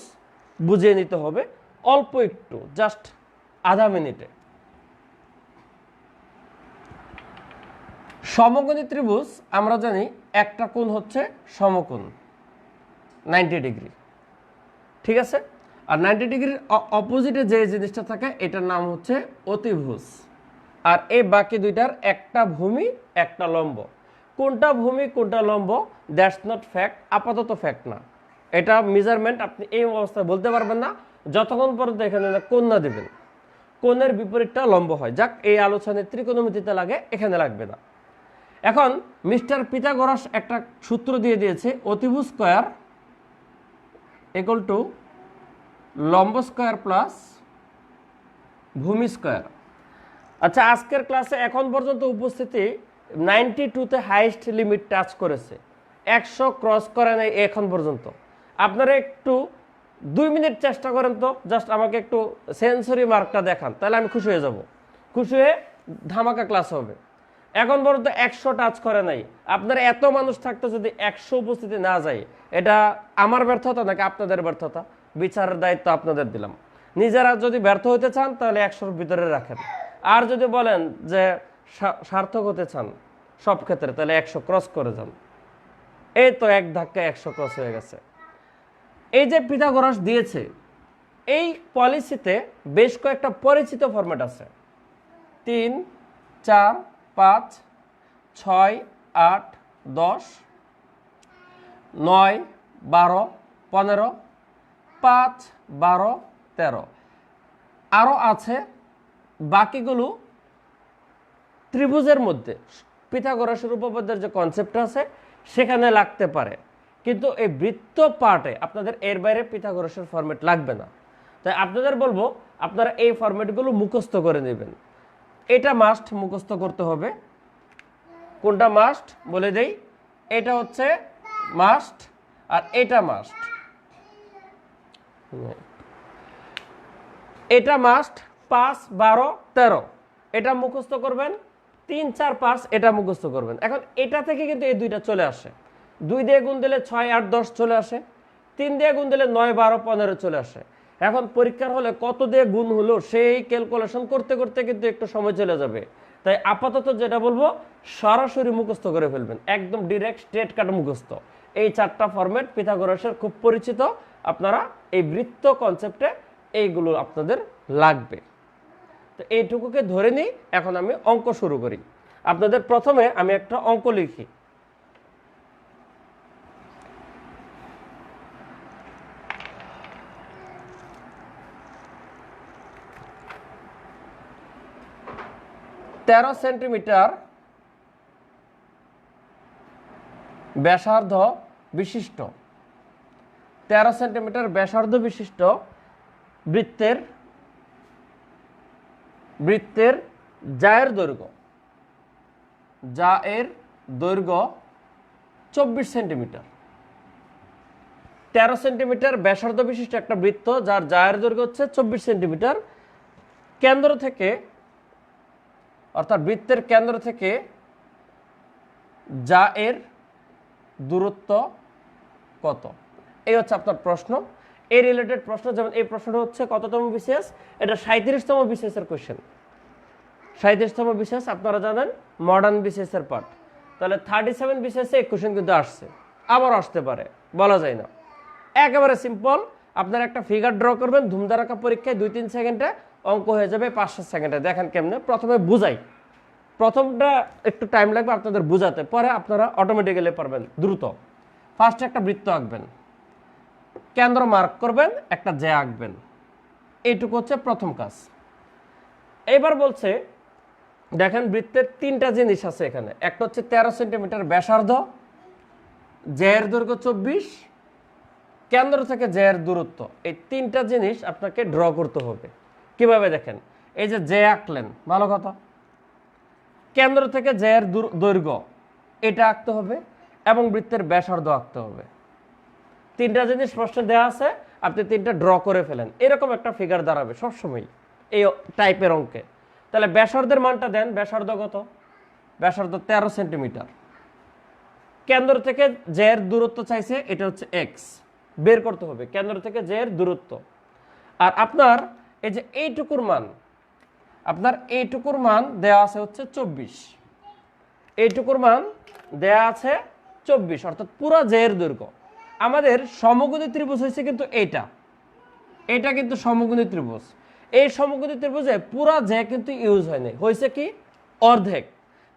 বুঝিয়ে নিতে হবে, অল্প একটু, জাস্ট আধা মিনিটে। সমকোণী ত্রিভুজ আমরা জানি একটা কোণ হচ্ছে সমকোণ 90 ডিগ্রি, ঠিক আছে? আর 90 ডিগ্রির অপোজিটে যে জিনিসটা থাকে এটার নাম হচ্ছে অতিভুজ। আর এই বাকি দুইটার একটা ভূমি একটা লম্ব। কোনটা ভূমি কোনটা লম্ব দ্যাটস নট ফ্যাক্ট, আপাতত ফ্যাক্ট না। এটা মেজারমেন্ট আপনি এই অবস্থায় বলতে পারবেন না যতক্ষণ পর্যন্ত এখানে কোণ না দেবেন। কোণের বিপরীতটা লম্ব হয়, যাক এই আলোচনায় ত্রিকোণমিতিতে লাগে, এখানে লাগবে না। এখন মিস্টার পিথাগোরাস একটা সূত্র দিয়ে দিয়েছে, অতিভুজ স্কয়ার ইকুয়াল টু লম্ব স্কয়ার প্লাস ভূমি স্কয়ার। আচ্ছা, আজকের ক্লাসে এখন পর্যন্ত উপস্থিতি 92তে হাইয়েস্ট লিমিট টাচ করেছে, 100 ক্রস করে নাই এখন পর্যন্ত। আপনারা একটু 2 মিনিট চেষ্টা করেন তো, জাস্ট আমাকে একটু সেন্সরি মার্কটা দেখান, তাহলে আমি খুশি হয়ে যাব। খুশি হয়ে ধামাকা ক্লাস হবে। এখন পর্যন্ত 100 টাচ করে নাই। আপনারা এত মানুষ থাকতে যদি 100 উপস্থিতি না যায়, এটা আমার ব্যর্থতা নাকি আপনাদের ব্যর্থতা? বিচারের দায়িত্ব আপনাদের দিলাম। নিজেরা যদি ব্যর্থ হতে চান তাহলে 100-র ভিতরে রাখেন, আর যদি বলেন যে সার্থক হতে চান সব ক্ষেত্রে তাহলে 100 ক্রস করে যান। এই তো এক ধাক্কায় 100 ক্রস হয়ে গেছে। এই যে পিথাগোরাস দিয়েছে, এই পলিসিতে বেশ কয়েকটা পরিচিত ফরম্যাট আছে। 3, 4, 5, 6, 8, 10, 9, 12, 15, 5, 12, 13। আরও আছে, বাকিগুলো ত্রিভুজের মধ্যে পিথাগোরাসের উপপাদ্যের যে কনসেপ্ট আছে সেখানে লাগতে পারে, কিন্তু এই বৃত্ত পার্টে আপনাদের এর বাইরে পিথাগোরাসের ফরম্যাট লাগবে না। তাই আপনাদের বলবো আপনারা এই ফরম্যাটগুলো মুখস্থ করে নেবেন। এটা মাস্ট মুখস্থ করতে হবে। কোনটা মাস্ট বলে দেই, এটা হচ্ছে মাস্ট আর এটা মাস্ট। এটা মাস্ট 5, 12, 13 এটা মুখস্থ করবেন। 3, 4, 5 এটা মুখস্থ করবেন। এখন এটা থেকে কিন্তু এই দুইটা চলে আসে। 2 দিয়ে গুণ দিলে 6, 8, 10 চলে আসে। 3 দিয়ে গুণ দিলে 9, 12, 15 চলে আসে। এখন পরীক্ষার হলে কত দিয়ে গুণ হলো সেই ক্যালকুলেশন করতে করতে কিন্তু একটু সময় চলে যাবে। তাই আপাতত যেটা বলবো সরাসরি মুখস্থ করে ফেলবেন, একদম ডিরেক্ট স্ট্রেট কাট মুখস্থ। এই 4টা ফরম্যাট পিথাগোরাসের খুব পরিচিত, আপনারা এই বৃত্ত কনসেপ্টে এইগুলো আপনাদের লাগবে। তো এইটুকুকে ধরে নিই, এখন আমি অঙ্ক শুরু করি। আপনাদের প্রথমে আমি একটা অঙ্ক লিখি। তেরো সেন্টিমিটার ব্যাসার্ধ বিশিষ্ট 13 সেন্টিমিটার ব্যাসার্ধ বিশিষ্ট বৃত্তের জায়ের দৈর্ঘ্য 24 সেন্টিমিটার। 13 সেন্টিমিটার ব্যাসার্ধ বিশিষ্ট একটা বৃত্ত যার জায়ের দৈর্ঘ্য হচ্ছে 24 সেন্টিমিটার। কেন্দ্র থেকে, অর্থাৎ বৃত্তের কেন্দ্র থেকে জায়ের দূরত্ব কত? এই হচ্ছে আপনার প্রশ্ন। এই রিলেটেড প্রশ্ন, যেমন এই প্রশ্নটা হচ্ছে কততম বিসিএস, এটা 37তম বিসিএস এর কোশ্চেন। 37তম বিসিএস আপনারা জানেন মডার্ন বিসিএস এর পার্ট। তাহলে 37 বিসিএস এই কোশ্চেন কিন্তু আসছে, আবার আসতে পারে, বলা যায় না। একেবারে সিম্পল, আপনারা একটা ফিগার ড্র করবেন, ধুমধারাক্কা পরীক্ষায় 2-3 সেকেন্ডে অঙ্ক হয়ে যাবে 5-7 সেকেন্ডে। দেখেন কেমনে, প্রথমে বুঝাই, প্রথমটা একটু টাইম লাগবে আপনাদের বুঝাতে, পরে আপনারা অটোমেটিক্যালি পারবেন দ্রুত। ফার্স্টে একটা বৃত্ত আঁকবেন, কেন্দ্র মার্ক করবেন, একটা জ্যা আঁকবেন, এইটুকু হচ্ছে প্রথম কাজ। এইবার বলছে দেখেন বৃত্তের 3টা জিনিস আছে এখানে। একটা হচ্ছে 13 সেন্টিমিটার ব্যাসার্ধ, জ্যায়ের দৈর্ঘ্য 24, কেন্দ্র থেকে জ্যায়ের দূরত্ব। এই 3টা জিনিস আপনাকে ড্র করতে হবে। কিভাবে দেখেন, এই যে জ্যা আঁকলেন, ভালো কথা, কেন্দ্র থেকে জ্যায়ের দৈর্ঘ্য এটা আঁকতে হবে এবং বৃত্তের ব্যাসার্ধ আঁকতে হবে। 3টা জিনিস প্রশ্নে দেওয়া আছে, আপনি 3টা ড্র করে ফেলেন, এরকম একটা ফিগার দাঁড়াবে সবসময় এই টাইপের অঙ্কে। তাহলে ব্যাসার্ধের মানটা দেন, ব্যাসার্ধ কত? ব্যাসার্ধ 13 সেন্টিমিটার। কেন্দ্র থেকে জ্যায়ের দূরত্ব চাইছে, এটা হচ্ছে এক্স, বের করতে হবে কেন্দ্র থেকে জ্যায়ের দূরত্ব। আর আপনার এই যে এইটুকুর মান, আপনার এইটুকুর মান দেওয়া আছে হচ্ছে 24, এইটুকুর মান দেয়া আছে 24, অর্থাৎ পুরো জ্যায়ের দৈর্ঘ্য। আমাদের সমকোণী ত্রিভুজ হয়েছে কিন্তু এটা কিন্তু সমকোণী ত্রিভুজ। এই সমকোণী ত্রিভুজে পুরো জ্যা কিন্তু ইউজ হয় নাই, হয়েছে কি অর্ধেক।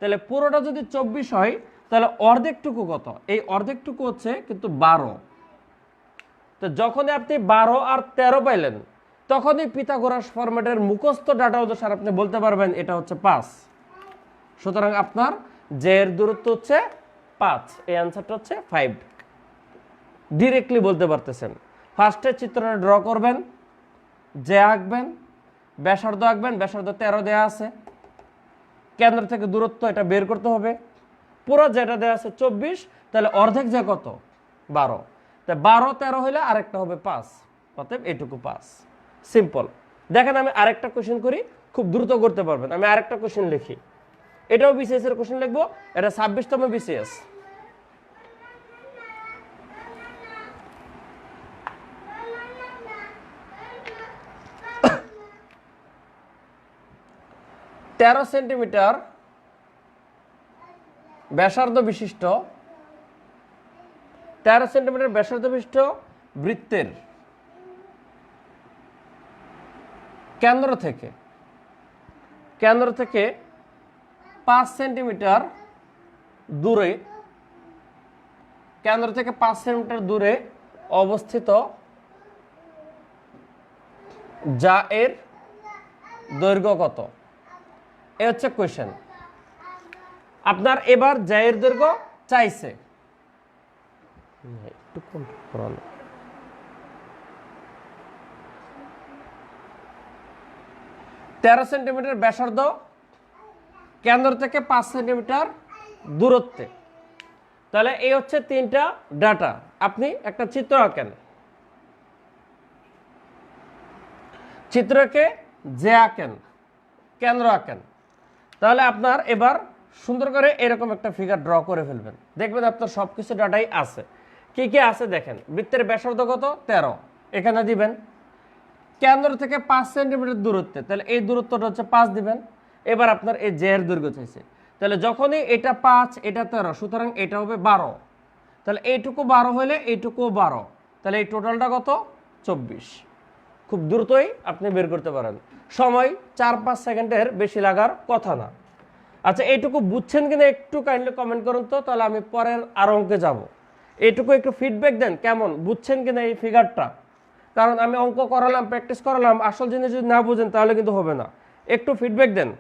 তাহলে পুরোটা যদি 24 হয়, তাহলে অর্ধেকটুকু কত? এই অর্ধেকটুকু হচ্ছে কিন্তু 12। তো যখনই আপনি 12 আর 13 পাইলেন, তখনই পিথাগোরাস ফরম্যাটের মুখস্থ ডাটা অনুসারে আপনি বলতে পারবেন এটা হচ্ছে 5। সুতরাং আপনার জ্যায়ের দূরত্ব হচ্ছে 5, এই অ্যান্সারটা হচ্ছে 5। ডিরেক্টলি বলতে পারতেছেন। ফার্স্টে চিত্রটা ড্র করবেন, জ্যা আঁকবেন, ব্যাসার্ধ আঁকবেন, ব্যাসার্ধ 13 দেওয়া আছে, কেন্দ্র থেকে দূরত্ব এটা বের করতে হবে, পুরো যেটা দেওয়া আছে 24, তাহলে অর্ধেক জ্যা কত? 12। তাই 12-13 হইলে আরেকটা হবে 5, অতএব এটুকু 5। সিম্পল। দেখেন আমি আরেকটা কোশ্চেন করি, খুব দ্রুত করতে পারবেন। আমি আরেকটা কোশ্চেন লিখি, এটাও বিসিএস এর কোশ্চেন লিখবো, এটা 26তম বিসিএস। তেরো সেন্টিমিটার ব্যাসার্ধ বিশিষ্ট, 13 সেন্টিমিটার ব্যাসার্ধ বিশিষ্ট বৃত্তের কেন্দ্র থেকে 5 সেন্টিমিটার দূরে, কেন্দ্র থেকে 5 সেন্টিমিটার দূরে অবস্থিত যা এর দৈর্ঘ্য কত? এ হচ্ছে কোশ্চেন। আপনার এবার জ্যায়ের দৈর্ঘ্য চাইছে, একটু কন্ট্রোল করানো, 13 সেন্টিমিটার ব্যাসার্ধ, কেন্দ্র থেকে 5 সেন্টিমিটার দূরত্বে। তাহলে এই হচ্ছে 3টা ডাটা। আপনি একটা চিত্র আঁকেন, চিত্রকে জ্যা আঁকেন, কেন্দ্র আঁকেন। তাহলে আপনার এবার সুন্দর করে এরকম একটা ফিগার ড্র করে ফেলবেন, দেখবেন আপনার সবকিছু ডাটাই আছে। কি কি আছে দেখেন, বৃত্তের ব্যাসার্ধ কত? 13, এখানে দিবেন। কেন্দ্র থেকে 5 সেন্টিমিটার দূরত্বে, তাহলে এই দূরত্বটা হচ্ছে 5 দিবেন। এবার আপনার এই জ্যায়ের দৈর্ঘ্য চাইছে, তাহলে যখনই এটা 5 এটা 13, সুতরাং এটা হবে 12। তাহলে এইটুকু 12 হলে এইটুকুও 12, তাহলে এই টোটালটা কত? 24। খুব দ্রুতই আপনি বের করতে পারেন, সময় 4-5 সেকেন্ডের বেশি লাগার কথা না। আচ্ছা, এইটুকু বুঝছেন কিনা একটু কাইন্ডলি কমেন্ট করুন তো, তাহলে আমি পরের আর অঙ্কে যাব। এইটুকু একটু ফিডব্যাক দেন, কেমন বুঝছেন কিনা এই ফিগারটা। কারণ আমি অঙ্ক করালাম, প্র্যাকটিস করালাম, আসল জিনিস যদি না বুঝেন তাহলে কিন্তু হবে না। একটু ফিডব্যাক দেন।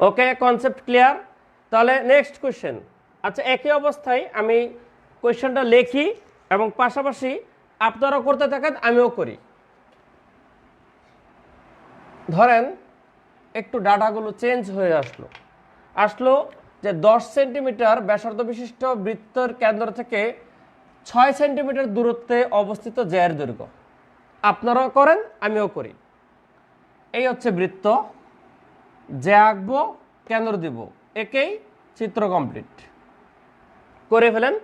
ওকে, কনসেপ্ট ক্লিয়ার। তাহলে নেক্সট কোয়েশ্চেন। আচ্ছা, একই অবস্থায় আমি কোয়েশ্চেনটা লিখি এবং পাশাপাশি আপনারাও করতে থাকেন, আমিও করি। ধরেন একটু ডাটাগুলো চেঞ্জ হয়ে আসলো যে 10 সেন্টিমিটার ব্যাসার্ধ বিশিষ্ট বৃত্তের কেন্দ্র থেকে 6 সেন্টিমিটার দূরত্বে অবস্থিত জ্যায়ের দৈর্ঘ্য। আপনারাও করেন, আমিও করি। এই হচ্ছে বৃত্ত, যে আঁকবো কেন্দ্র দিব, একেই চিত্র কমপ্লিট করে ফেলেন।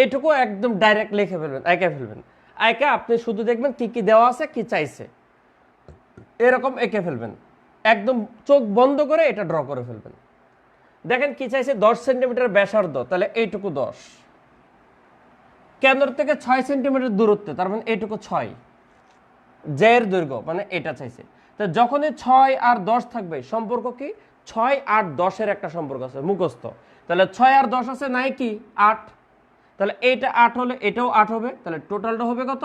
এটুকু একদম ডাইরেক্ট লিখে ফেলবেন, এঁকে ফেলবেন। এঁকে আপনি শুধু দেখবেন কি কি দেওয়া আছে, কি চাইছে, এরকম এঁকে ফেলবেন। একদম চোখ বন্ধ করে এটা ড্র করে ফেলবেন। দেখেন কি চাইছে, 10 সেন্টিমিটার ব্যাসার্ধ, তাহলে এইটুকু 10, কেন্দ্র থেকে 6 সেন্টিমিটার দূরত্বে, তার মানে এইটুকু 6, জের দৈর্ঘ্য মানে এটা চাইছে। তো যখনই 6 আর 10 থাকবে, সম্পর্ক কি, 6 আর 10-এর একটা সম্পর্ক আছে মুখস্থ। তাহলে 6 আর 10 আছে নাই কি 8, তাহলে এইটা 8 হলে এটাও 8 হবে, তাহলে টোটালটা হবে কত,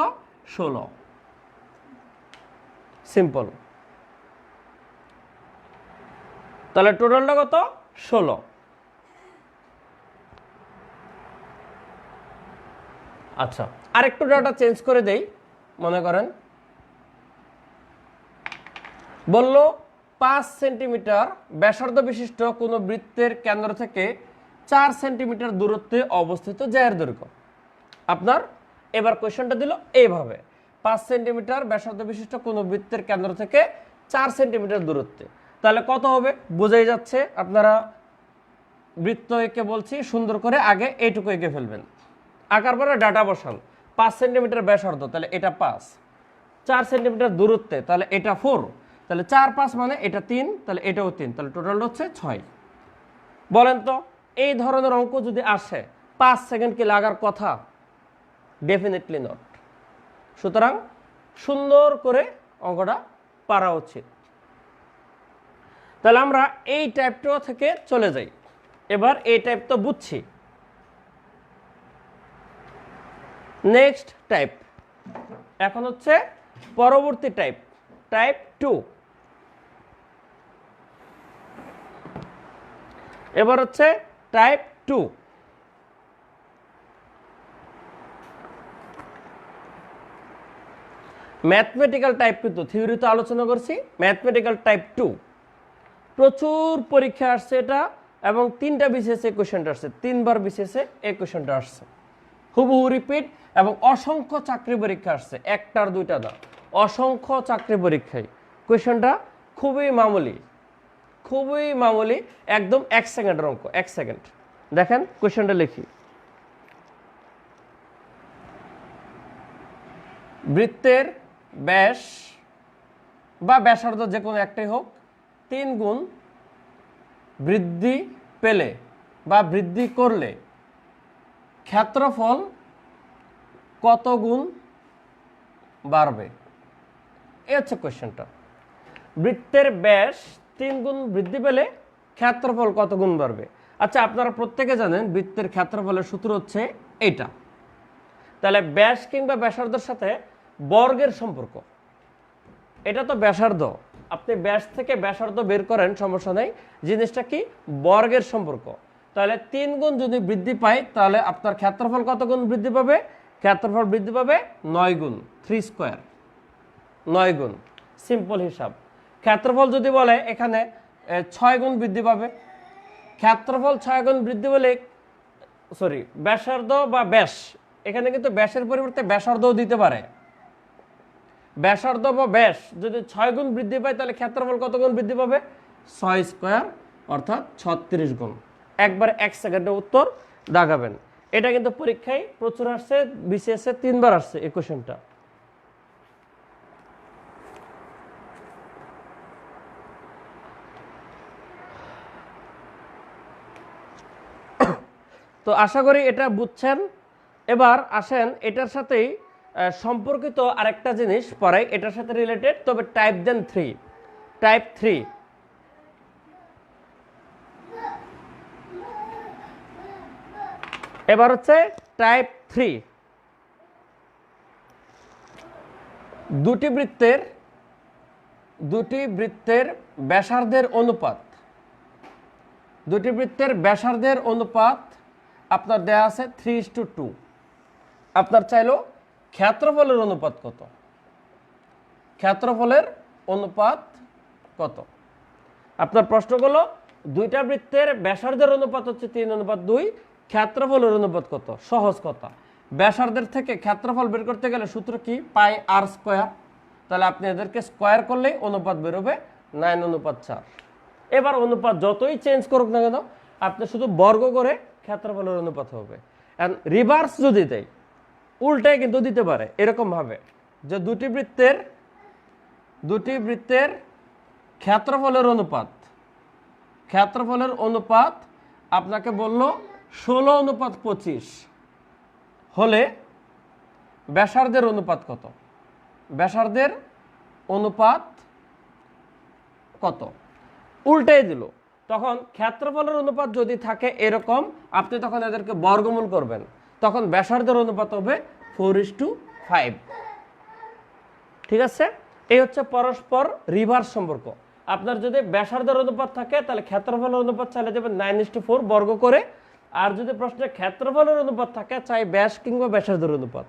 16। সিম্পল। তাহলে টোটালটা কত, 16। আচ্ছা, আরেকটু ডাটা চেঞ্জ করে দেই। মনে করেন বলল 5 সেন্টিমিটার ব্যাসার্ধ বিশিষ্ট কোনো বৃত্তের কেন্দ্র থেকে 4 সেন্টিমিটার দূরত্বে অবস্থিত জ্যায়ের দৈর্ঘ্য। আপনার এবার কোয়েশ্চনটা দিল এইভাবে, 5 সেন্টিমিটার ব্যাসার্ধ বিশিষ্ট কোনো বৃত্তের কেন্দ্র থেকে 4 সেন্টিমিটার দূরত্বে, তাহলে কত হবে বোঝাই যাচ্ছে। আপনারা বৃত্ত এঁকে বলছি, সুন্দর করে আগে এইটুকু এঁকে ফেলবেন। আঁকার পরে ডাটা বসান, 5 সেন্টিমিটার ব্যাসার্ধ, তাহলে এটা 5, 4 সেন্টিমিটার দূরত্বে, তাহলে এটা 4, তাহলে 4 5 মানে এটা 3, তাহলে এটাও 3, তাহলে টোটাল হচ্ছে 6। বলেন তো এই ধরনের অঙ্ক যদি আসে 5 সেকেন্ড কি লাগার কথা? Definitely not. সুতরাং সুন্দর করে অঙ্কটা পারা উচিত। তাহলে আমরা এই টাইপটা থেকে চলে যাই। এবার এই টাইপ তো বুঝছি, নেক্সট টাইপ। এখন হচ্ছে পরবর্তী টাইপ, টাইপ 2। এবার হচ্ছে টাইপ 2। ম্যাথমেটিক্যাল টাইপ, কিন্তু থিওরি তো আলোচনা করছি, ম্যাথমেটিক্যাল টাইপ 2 প্রচুর পরীক্ষা আসছে এটা, এবং 3টা বিসিএস এই কোশ্চেনটা আসছে, 3বার বিসিএস এই কোশ্চেনটা আসছে, হুবহু রিপিট, এবং অসংখ্য চাকরি পরীক্ষা আসছে, একটার দুইটা না, অসংখ্য চাকরি পরীক্ষায় কোশ্চেনটা খুবই মামুলি, খুবই মামুলি, একদম 1 সেকেন্ডের অঙ্ক। 1 সেকেন্ড দেখেন কোশ্চেনটা লিখি। বৃত্তের ব্যাস বা ব্যাসার্ধ যে কোনো একটাই হোক 3 গুণ বৃদ্ধি পেলে বা বৃদ্ধি করলে ক্ষেত্রফল কত গুণ বাড়বে? এই হচ্ছে কোশ্চেনটা। বৃত্তের ব্যাস 3 গুণ বৃদ্ধি পেলে ক্ষেত্রফল কত গুণ বাড়বে? আচ্ছা, আপনারা প্রত্যেকে জানেন বৃত্তের ক্ষেত্রফলের সূত্র হচ্ছে এইটা। তাহলে ব্যাস কিংবা ব্যাসার্ধের সাথে বর্গের সম্পর্ক, এটা তো ব্যাসার্ধ, আপনি ব্যাস থেকে ব্যাসার্ধ বের করেন সমস্যা নেই, জিনিসটা কি বর্গের সম্পর্ক। তাহলে 3 গুণ যদি বৃদ্ধি পায়, তাহলে আপনার ক্ষেত্রফল কত গুণ বৃদ্ধি পাবে? ক্ষেত্রফল বৃদ্ধি পাবে 9 গুণ, 3 স্কোয়ার, 9 গুণ। সিম্পল হিসাব। ক্ষেত্রফল যদি বলে এখানে 6 গুণ বৃদ্ধি পাবে, ক্ষেত্রফল 6 গুণ বৃদ্ধি পেলে, সরি ব্যাসার্ধ বা ব্যাস, এখানে কিন্তু ব্যাসের পরিবর্তে ব্যাসার্ধও দিতে পারে। ব্যাসার্ধ বা ব্যাস যদি 6 গুণ বৃদ্ধি পায়, তাহলে ক্ষেত্রফল কত গুণ বৃদ্ধি পাবে? 6 স্কোয়ার, অর্থাৎ 36 গুণ। একবার 1 সেকেন্ডে উত্তর দাগাবেন। এটা কিন্তু পরীক্ষায় প্রচুর আসছে, বিসিএস এ 3বার আসছে এই কোশ্চেনটা। তো আশা করি এটা বুঝছেন। এবার আসেন এটার সাথেই সম্পর্কিত আরেকটা জিনিস পড়াই, এটার সাথে রিলেটেড, তবে টাইপ দেন 3, টাইপ 3। এবার হচ্ছে টাইপ 3। দুটি বৃত্তের ব্যাসার্ধের অনুপাত, দুটি বৃত্তের ব্যাসার্ধের অনুপাত আপনার দেয়া আছে 3:2। আপনার চাইলো ক্ষেত্রফলের অনুপাত কত? ক্ষেত্রফলের অনুপাত কত? আপনার প্রশ্নগুলো, দুইটা বৃত্তের ব্যাসার্ধের অনুপাত হচ্ছে 3:2, ক্ষেত্রফলের অনুপাত কত? সহজ কথা, ব্যাসার্ধের থেকে ক্ষেত্রফল বের করতে গেলে সূত্র কি? পাই আর স্কোয়ার। তাহলে আপনি এদেরকে স্কোয়ার করলেই অনুপাত বেরোবে 9:4। এবার অনুপাত যতই চেঞ্জ করুক না কেন আপনি শুধু বর্গ করে ক্ষেত্রফলের অনুপাত হবে। এন্ড রিভার্স যদি দেয়, উল্টায় কিন্তু দিতে পারে এরকম ভাবে যে দুটি বৃত্তের ক্ষেত্রফলের অনুপাত আপনাকে বলল 16:25 হলে ব্যাসার্ধের অনুপাত কত? ব্যাসার্ধের অনুপাত কত? উল্টাই দিল। তখন ক্ষেত্রফলের অনুপাত যদি থাকে এরকম, আপনি তখন এদেরকে বর্গমূল করবেন, তখন ব্যাসার্ধের অনুপাত হবে 4:5। ঠিক আছে, এই হচ্ছে পরস্পর রিভার্স সম্পর্ক। আপনার যদি ব্যাসার্ধের অনুপাত থাকে তাহলে ক্ষেত্রফলের অনুপাত চাইলে দেবেন 9:4 বর্গ করে, আর যদি প্রশ্নে ক্ষেত্রফলের অনুপাত থাকে চাই ব্যাস কিংবা ব্যাসার্ধের অনুপাত,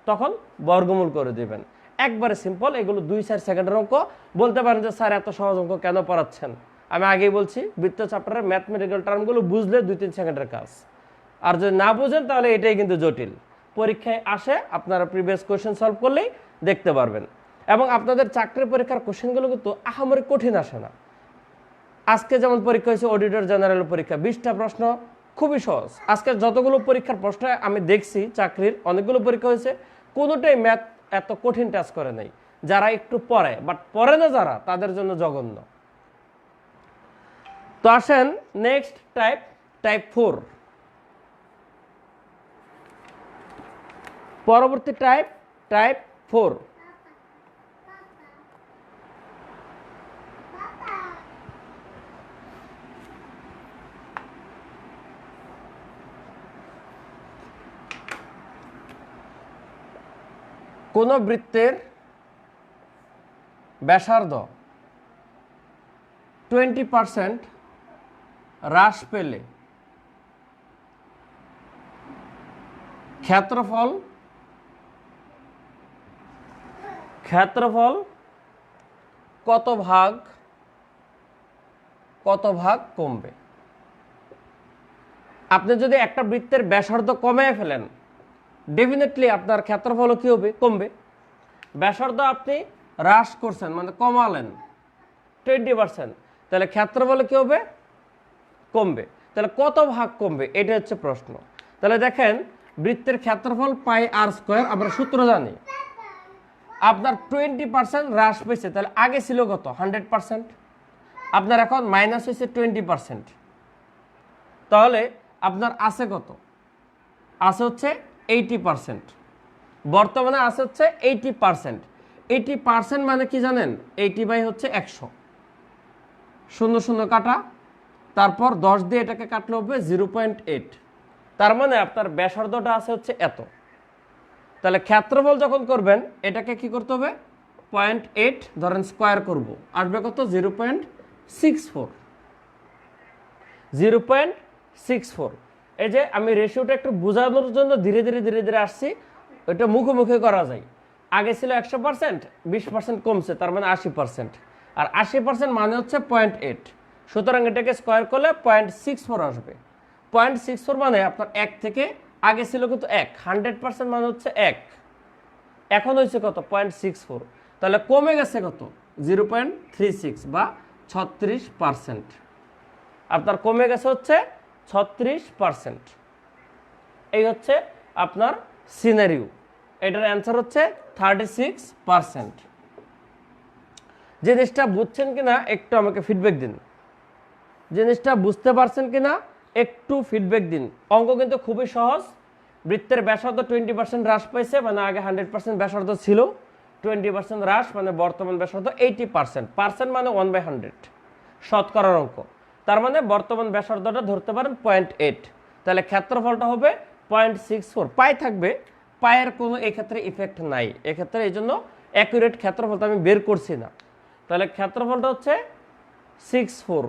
তখন বর্গমূল করে দিবেন। একবারে সিম্পল, এগুলো 2-4 সেকেন্ডের অঙ্ক। বলতে পারেন যে স্যার এত সহজ অঙ্ক কেন পড়াচ্ছেন? আমি আগেই বলছি বৃত্ত চ্যাপ্টারের ম্যাথমেটিক্যাল টার্মগুলো বুঝলে 2-3 সেকেন্ডের কাজ, আর যদি না বুঝেন তাহলে এটাই কিন্তু জটিল। পরীক্ষায় আসে, আপনারা প্রিভিয়াস কোয়েশ্চেন সলভ করলেই দেখতে পারবেন। এবং আপনাদের চাকরির পরীক্ষার কোশ্চেনগুলো কিন্তু আহামরি কঠিন আসে না। আজকে যেমন পরীক্ষা হয়েছে অডিটর জেনারেল পরীক্ষা, 20টা প্রশ্ন খুবই সহজ। আজকে যতগুলো পরীক্ষার প্রশ্ন আমি দেখছি চাকরির অনেকগুলো পরীক্ষা হয়েছে, কোনোটাই ম্যাথ এত কঠিন টাচ করে নাই। যারা একটু পড়ে বাট পড়ে না যারা, তাদের জন্য জঘন্য। তো আসেন নেক্সট টাইপ 4। পরবর্তী টাইপ 4। কোন বৃত্তের ব্যাসার্ধ 20% হ্রাস পেলে ক্ষেত্রফল কত ভাগ কমবে? আপনি যদি একটা বৃত্তের ব্যাসার্ধ কমিয়ে ফেলেন, ডেফিনেটলি আপনার ক্ষেত্রফল কি হবে? কমবে। ব্যাসার্ধ আপনি হ্রাস করছেন মানে কমালেন 20%, তাহলে ক্ষেত্রফল কি হবে? কমবে। তাহলে কত ভাগ কমবে, এটা হচ্ছে প্রশ্ন। তাহলে দেখেন বৃত্তের ক্ষেত্রফল πr², আমরা সূত্র জানি। আপনার 20% হ্রাস পেয়েছে, তাহলে আগে ছিল কত? 100%। আপনার এখন মাইনাস হয়েছে 20%, তাহলে আপনার আছে কত? আছে হচ্ছে 80%। বর্তমানে আছে হচ্ছে 80%। 80% মানে কি জানেন? 80/100, 0 কাটা, তারপর 10 দিয়ে এটাকে কাটলে হবে 0.8। তার মানে আপনার ব্যাসার্ধটা আছে হচ্ছে এত। তাহলে ক্ষেত্রফল যখন করবেন এটাকে কি করতে হবে? 0.8 ধরেন স্কোয়ার করব, আসবে কত? 0.64। এই যে আমি রেশিওটা একটু বোঝানোর জন্য ধীরে ধীরে আসছি, ওইটা মুখোমুখি করা যায়। আগে ছিল 100%, 20% কমছে, তার মানে 80%। আর 80% মানে হচ্ছে 0.8, সুতরাং এটাকে স্কোয়ার করলে 0.64 আসবে। 0.64 মানে আপনার 1 থেকে, আগে ছিল কিন্তু 1, 100% মানে হচ্ছে 1, এখন হয়েছে কত? 0.64। তাহলে কমে গেছে কত? 0.36 বা 36%। আপনার কমে গেছে হচ্ছে 36%। এই হচ্ছে আপনার সিনারিও। এটার অ্যান্সার হচ্ছে 36%। জিনিসটা বুঝছেন কিনা একটু আমাকে ফিডব্যাক দিন। জিনিসটা বুঝতে পারছেন কিনা একটু ফিডব্যাক দিন। অঙ্ক কিন্তু খুবই সহজ। বৃত্তের ব্যাসার্ধ 20% হ্রাস পাইছে, মানে আগে 100% ব্যাসার্ধ ছিল, 20% হ্রাস মানে বর্তমান ব্যাসার্ধ 80%। পার্সেন্ট মানে 1/100, শতকরার অঙ্ক। তার মানে বর্তমান ব্যাসার্ধটা ধরতে পারেন 0.8, তাহলে ক্ষেত্রফলটা হবে 0.64। পাই থাকবে, পায়ের কোনো এক্ষেত্রে ইফেক্ট নাই এক্ষেত্রে, এই জন্য অ্যাকুরেট ক্ষেত্রফলটা আমি বের করছি না। তাহলে ক্ষেত্রফলটা হচ্ছে 64,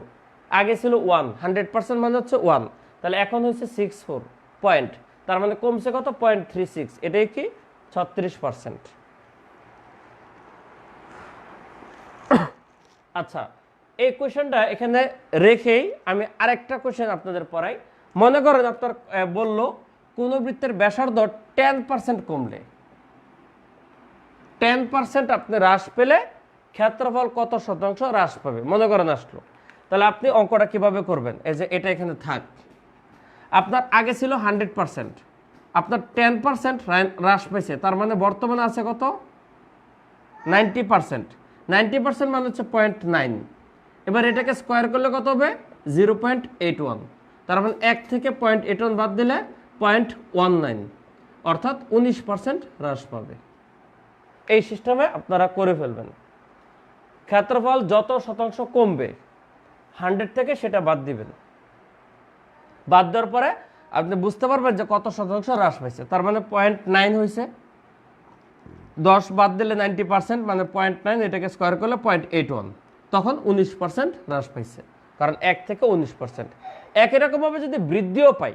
আগে ছিল 1, 100% মানে হচ্ছে 1, তাহলে এখন হচ্ছে 64 পয়েন্ট, তার মানে কমছে কত? 0.36। এটাই কি? 36%। আচ্ছা, এই কোয়েশ্চেনটা এখানে রেখেই আমি আরেকটা কোয়েশ্চেন আপনাদের পড়াই। মনে করেন আপনার বলল কোন বৃত্তের ব্যাসার্ধ 10% কমলে 10% আপনি হ্রাস পেলে ক্ষেত্রফল কত শতাংশ হ্রাস পাবে মনে করেন আসলো। তাহলে আপনি অঙ্কটা কিভাবে করবেন, এই যে এটা এখানে থাক, আপনার আগে ছিল 100%, আপনার 10% হ্রাস পেয়েছে, তার মানে বর্তমানে আছে কত 90%। 90% মানে হচ্ছে 0.9। এবার এটাকে স্কোয়ার করলে কত হবে 0.81, তার মানে 1 থেকে 0.81 বাদ দিলে 0.19, অর্থাৎ 19% হ্রাস পাবে। এই সিস্টেমে আপনারা করে ফেলবেন। ক্ষেত্রফল যত শতাংশ কমবে 100 থেকে সেটা বাদ দিবেন, বাদ দেওয়ার পরে আপনি বুঝতে পারবেন যে কত শতাংশ হ্রাস পাইছে। তার মানে 0.9 হয়েছে, 10 বাদ দিলে 90% মানে 0.9, এটাকে স্কোয়ার করলে 0.81, তখন 19% হ্রাস পাইছে, কারণ 1 থেকে 19%। একই রকমভাবে যদি বৃদ্ধিও পাই,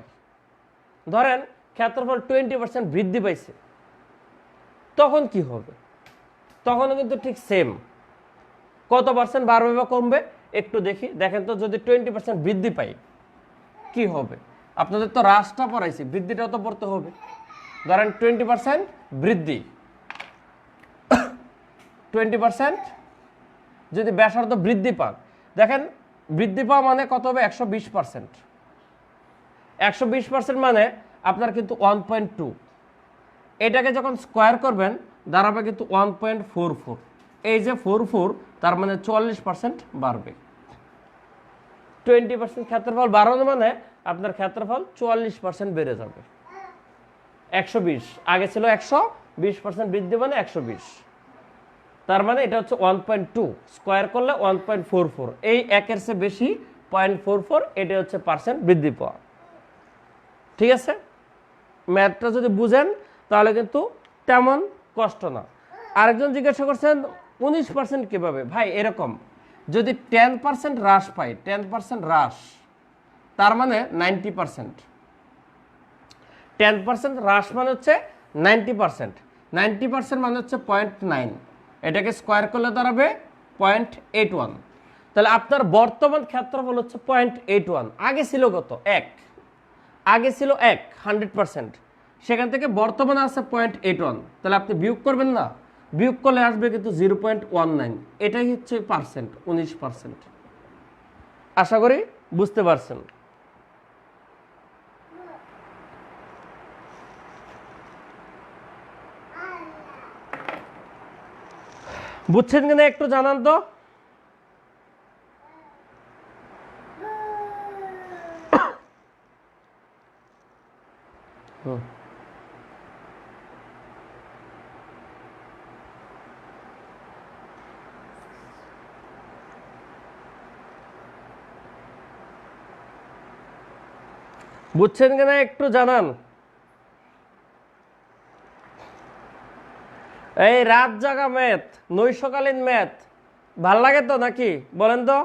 ধরেন ক্ষেত্রফল 20% বৃদ্ধি পাইছে, তখন কি হবে? তখনও কিন্তু ঠিক সেম। কত পার্সেন্ট বাড়বে বা কমবে একটু দেখি, দেখেন তো, যদি 20% বৃদ্ধি পাই কি হবে? আপনাদের তো হ্রাসটা পড়াইছি, বৃদ্ধিটাও তো পড়তে হবে। ধরেন 20% বৃদ্ধি, 20% যদি ব্যাসার্ধ বৃদ্ধি পাক, দেখেন বৃদ্ধি পাওয়া মানে কত হবে 120%। 120% মানে আপনার কিন্তু 1.2, এটাকে যখন স্কোয়ার করবেন দাঁড়াবে কিন্তু 1.44। এই যে 44, তার মানে 44% বাড়বে। 20% ক্ষেত্রফল বাড়ানো মানে আপনার ক্ষেত্রফল 44% বেড়ে যাবে। 120 আগে ছিল 100, 20% বৃদ্ধি মানে 120, তার মানে এটা হচ্ছে 1.2, স্কোয়ার করলে 1.44, এই একের চেয়ে বেশি 0.44, এটা হচ্ছে পার্সেন্ট বৃদ্ধি পাওয়া। ঠিক আছে, ম্যাথটা যদি বুঝেন তাহলে কিন্তু তেমন কষ্ট না। আরেকজন জিজ্ঞাসা করছেন 19% কিভাবে? ভাই এরকম, যদি 10% হ্রাস পাই, 10% হ্রাস তার মানে 90%। 10% হ্রাস মানে হচ্ছে 90%, 90% মানে হচ্ছে 0.9, এটাকে স্কোয়ার করলে দাঁড়াবে 0.81। তাহলে আপনার বর্তমান ক্ষেত্রফল হচ্ছে 0.81, আগে ছিল কত 1, আগে ছিল 100%, সেখান থেকে বর্তমানে আছে 0.81, তাহলে আপনি বিয়োগ করবেন না, বিয়োগ করলে আসবে কিন্তু 0.19, এটাই হচ্ছে পার্সেন্ট, 19%। আশা করি বুঝতে পারছেন। বুঝছেন কিনা একটু জানান তো। বুঝছেন কিনা একটু জানান। এই রাত জাগা ম্যাথ, নৈশকালীন ম্যাথ ভাল লাগে তো নাকি বলেন তো?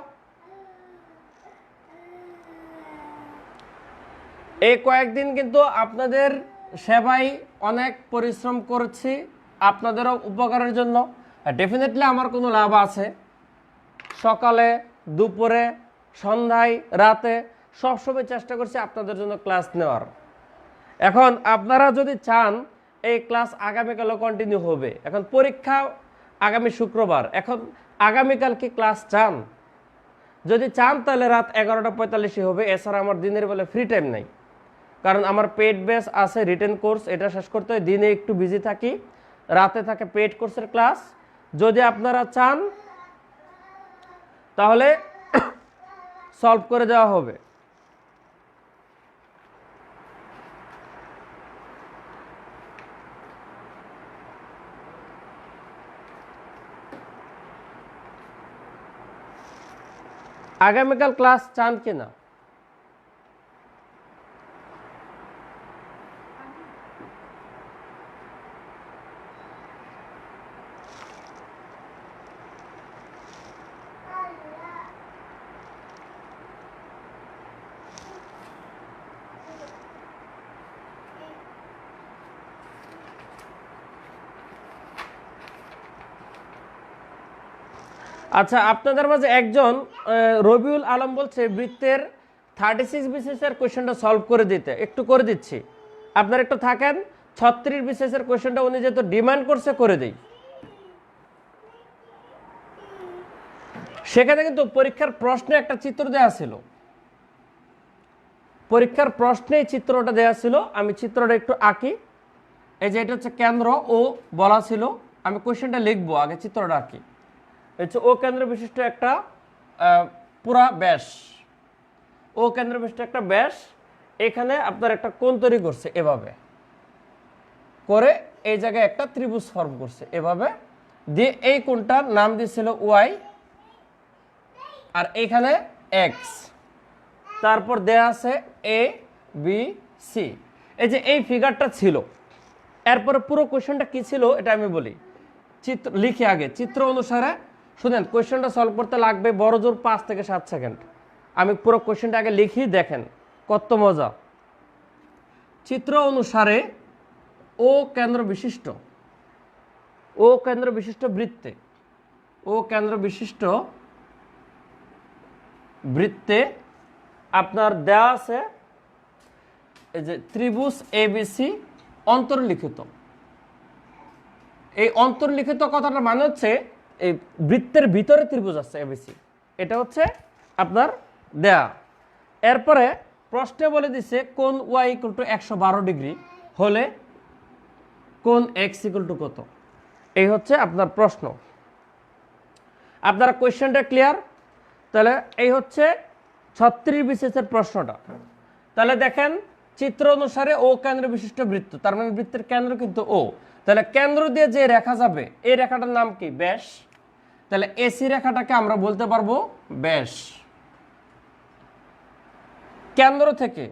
এই কয়েকদিন কিন্তু আপনাদের সেবায় অনেক পরিশ্রম করছি আপনাদেরও উপকারের জন্য। ডেফিনেটলি আমার কোনো লাভ আছে, সকালে দুপুরে সন্ধ্যায় রাতে সবসময় চেষ্টা করছি আপনাদের জন্য ক্লাস নেওয়ার। এখন আপনারা যদি চান এই ক্লাস আগামীকালও কন্টিনিউ হবে। এখন পরীক্ষা আগামী শুক্রবার, এখন আগামীকাল কি ক্লাস চান? যদি চান তাহলে রাত 11:45 হবে, এছাড়া আমার দিনের বেলা ফ্রি টাইম নাই, কারণ আমার পেড বেস আছে, রিটেন কোর্স, এটা শেষ করতে হয়, দিনে একটু বিজি থাকি, রাতে থাকে পেড কোর্সের ক্লাস। যদি আপনারা চান তাহলে সলভ করে দেওয়া হবে। আগামীকাল ক্লাস চান কিনা? আচ্ছা, আপনাদের মাঝে একজন রবিউল আলম বলছে বৃত্তের 36 বিসিএসের কোয়েশ্চেনটা সলভ করে দিতে, একটু করে দিচ্ছি, আপনারা একটু থাকেন। 36 বিসিএসের কোয়েশ্চেনটা উনি যেহেতু ডিমান্ড করছে করে দিই। সেখানে কিন্তু পরীক্ষার প্রশ্নে একটা চিত্র দেওয়া ছিল, পরীক্ষার প্রশ্নে চিত্রটা দেওয়া ছিল। আমি চিত্রটা একটু আঁকি। এই যে এটা হচ্ছে কেন্দ্র ও বলা ছিল, আমি কোশ্চেনটা লিখবো, আগে চিত্রটা আঁকি। হচ্ছে ও কেন্দ্র বিশিষ্ট একটা পুরা ব্যাস, ও কেন্দ্র বিশিষ্ট একটা ব্যাস, এখানে আপনার একটা কোণ তৈরি করছে এভাবে করে, এই জায়গায় একটা ত্রিভুজ ফর্ম করছে এভাবে দিয়ে, এই কোণটার নাম দিয়েছিল ওয়াই, আর এখানে এক্স, তারপর দেয়া আছে এ বি সি। এই যে এই ফিগারটা ছিল, এরপরে পুরো কোয়েশ্চেনটা কি ছিল এটা আমি বলি। চিত্র লিখে আগে চিত্র অনুসারে শুনেন, কোয়েশ্চেনটা সলভ করতে লাগবে বড় জোর 5 থেকে 7 সেকেন্ড। আমি পুরো কোয়েশ্চেনটা আগে লিখি, দেখেন কত মজা। চিত্র অনুসারে ও কেন্দ্র বিশিষ্ট, ও কেন্দ্র বিশিষ্ট বৃত্তে, ও কেন্দ্র বিশিষ্ট বৃত্তে আপনার দেওয়া আছে এই যে ত্রিভুজ এবিসি অন্তর্লিখিত। এই অন্তর্লিখিত কথাটা মানে হচ্ছে এই বৃত্তের ভিতরে ত্রিভুজ আছে এবিসি, এটা হচ্ছে আপনার দেয়া। এরপরে প্রশ্নে বলে দিছে কোণ ওয়াই ইকুয়াল টু 112 ডিগ্রি হলে কোণ এক্স ইকুয়াল টু কত, এই হচ্ছে আপনার প্রশ্ন। আপনারা কোয়েশ্চেনটা ক্লিয়ার? তাহলে এই হচ্ছে 36 বিসিএসের প্রশ্নটা। তাহলে দেখেন চিত্র অনুসারে ও কেন্দ্র বিশিষ্ট বৃত্ত, তার মানে বৃত্তের কেন্দ্র কিন্তু ও, তাহলে কেন্দ্র দিয়ে যে রেখা যাবে এই রেখাটার নাম কি? ব্যাস। তাহলে এসি রেখাটাকে আমরা বলতে পারবো ব্যাস। কেন্দ্র থেকে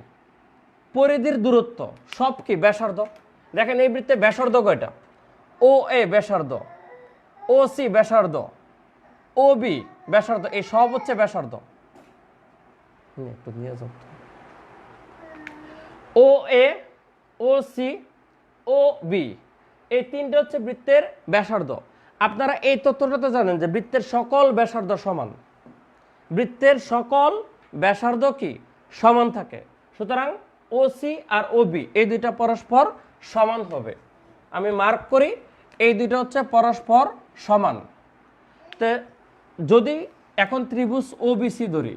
পরিধির দূরত্ব সব কি? ব্যাসার্ধ। দেখেন এই বৃত্তে ব্যাসার্ধ কয়টা? ও এ ব্যাসার্ধ, ও সি ব্যাসার্ধ, ও বি ব্যাসার্ধ, এই সব হচ্ছে ব্যাসার্ধ। একটু নিয়ে যাও। ও এ, ও সি, ও বি, এই তিনটে হচ্ছে বৃত্তের ব্যাসার্ধ। আপনারা এই তথ্যটা তো জানেন যে বৃত্তের সকল ব্যাসার্ধ সমান, বৃত্তের সকল ব্যাসার্ধ কি? সমান থাকে। সুতরাং ও সি আর ও বি এই দুইটা পরস্পর সমান হবে। আমি মার্ক করি, এই দুইটা হচ্ছে পরস্পর সমান। তো যদি এখন ত্রিভুজ ও বিসি ধরি,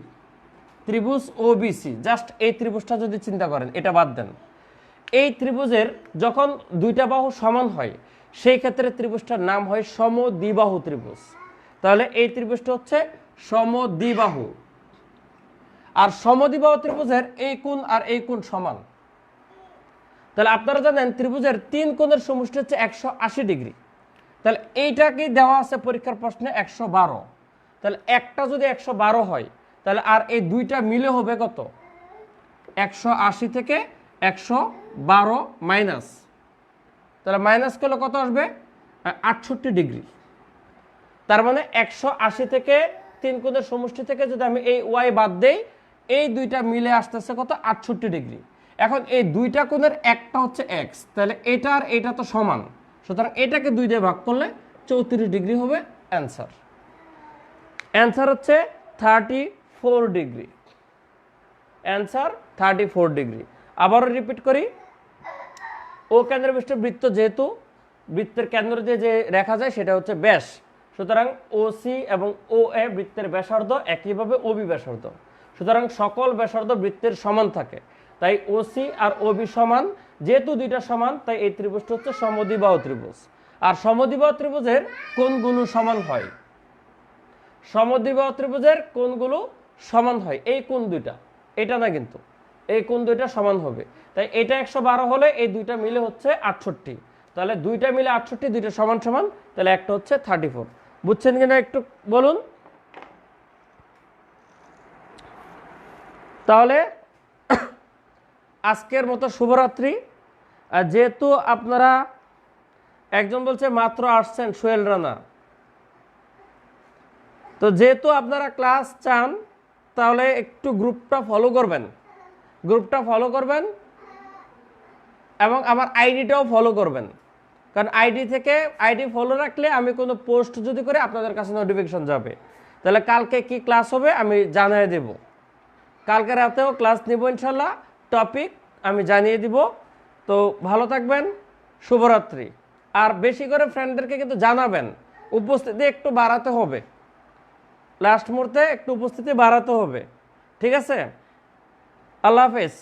ত্রিভুজ ও বিসি, জাস্ট এই ত্রিভুজটা যদি চিন্তা করেন, এটা বাদ দেন, এই ত্রিভুজের যখন দুইটা বাহু সমান হয় সেই ক্ষেত্রে ত্রিভুজটার নাম হয় সমদ্বিবাহু ত্রিভুজ। তাহলে এই ত্রিভুজটা হচ্ছে সমদ্বিবাহু। আর সমদ্বিবাহু ত্রিভুজের এই কোণ আর এই কোণ সমান। তাহলে আপনারা জানেন ত্রিভুজের 3 কোণের সমষ্টি হচ্ছে 180 ডিগ্রি। তাহলে এইটাকে দেওয়া আছে পরীক্ষার প্রশ্নে 112। তাহলে একটা যদি 112 হয়, তাহলে আর এই দুইটা মিলে হবে কত? 180 থেকে 112 মাইনাস, তাহলে মাইনাস করলে কত আসবে? 68 ডিগ্রি। তার মানে 180 থেকে 3 কোণের সমষ্টি থেকে যদি আমি এই ওয়াই বাদ দেই, এই দুইটা মিলে আসতেছে কত? 68 ডিগ্রি। এখন এই দুইটা কোণের একটা হচ্ছে এক্স, তাহলে এটা আর এটা তো সমান, সুতরাং এটাকে 2 দিয়ে ভাগ করলে 34 ডিগ্রি হবে অ্যান্সার। অ্যান্সার হচ্ছে 34 ডিগ্রি। Answer 34 degree. আবারও রিপিট করি, ও কেন্দ্র বিশিষ্ট বৃত্ত, যেহেতু বৃত্তের কেন্দ্র দিয়ে যে রেখা যায় সেটা হচ্ছে ব্যাস, সুতরাং ও সি এবং ও এ বৃত্তের ব্যাসার্ধ, একইভাবে ও বি ব্যাসার্ধ। সুতরাং সকল ব্যাসার্ধ বৃত্তের সমান থাকে, তাই ও সি আর ও বি সমান। যেহেতু দুইটা সমান, তাই এই ত্রিভুজটা হচ্ছে সমদ্বিবাহু ত্রিভুজ। আর সমদ্বিবাহু ত্রিভুজের কোণগুলো সমান হয়, সমদ্বিবাহু ত্রিভুজের কোণগুলো সমান হয়। এই কোণ দুইটা, এটা না কিন্তু, এই কোণ দুইটা সমান হবে। তাই এটা 112 হলে এই দুইটা মিলে হচ্ছে 68। তাহলে দুইটা মিলে 68, দুইটা সমান সমান, তাহলে একটা হচ্ছে 34। বুঝছেন কিনা একটু বলুন। তাহলে আজকের মতো শুভরাত্রি। যেহেতু আপনারা একজন বলছে মাত্র আসছেন, সোহেল রানা, তো যেহেতু আপনারা ক্লাস চান তাহলে একটু গ্রুপটা ফলো করবেন, গ্রুপটা ফলো করবেন এবং আমার আইডিটাও ফলো করবেন। কারণ আইডি ফলো রাখলে আমি কোনো পোস্ট যদি করে আপনাদের কাছে নোটিফিকেশন যাবে। তাহলে কালকে কি ক্লাস হবে আমি জানিয়ে দেব, কালকে রাতেও ক্লাস নিব ইনশাল্লাহ, টপিক আমি জানিয়ে দিব। তো ভালো থাকবেন, শুভরাত্রি। আর বেশি করে ফ্রেন্ডদেরকে কিন্তু জানাবেন, উপস্থিতি একটু বাড়াতে হবে। লাস্ট মুহূর্তে একটু উপস্থিতি বাড়াতে হবে। ঠিক আছে, আল্লাহ হাফেজ।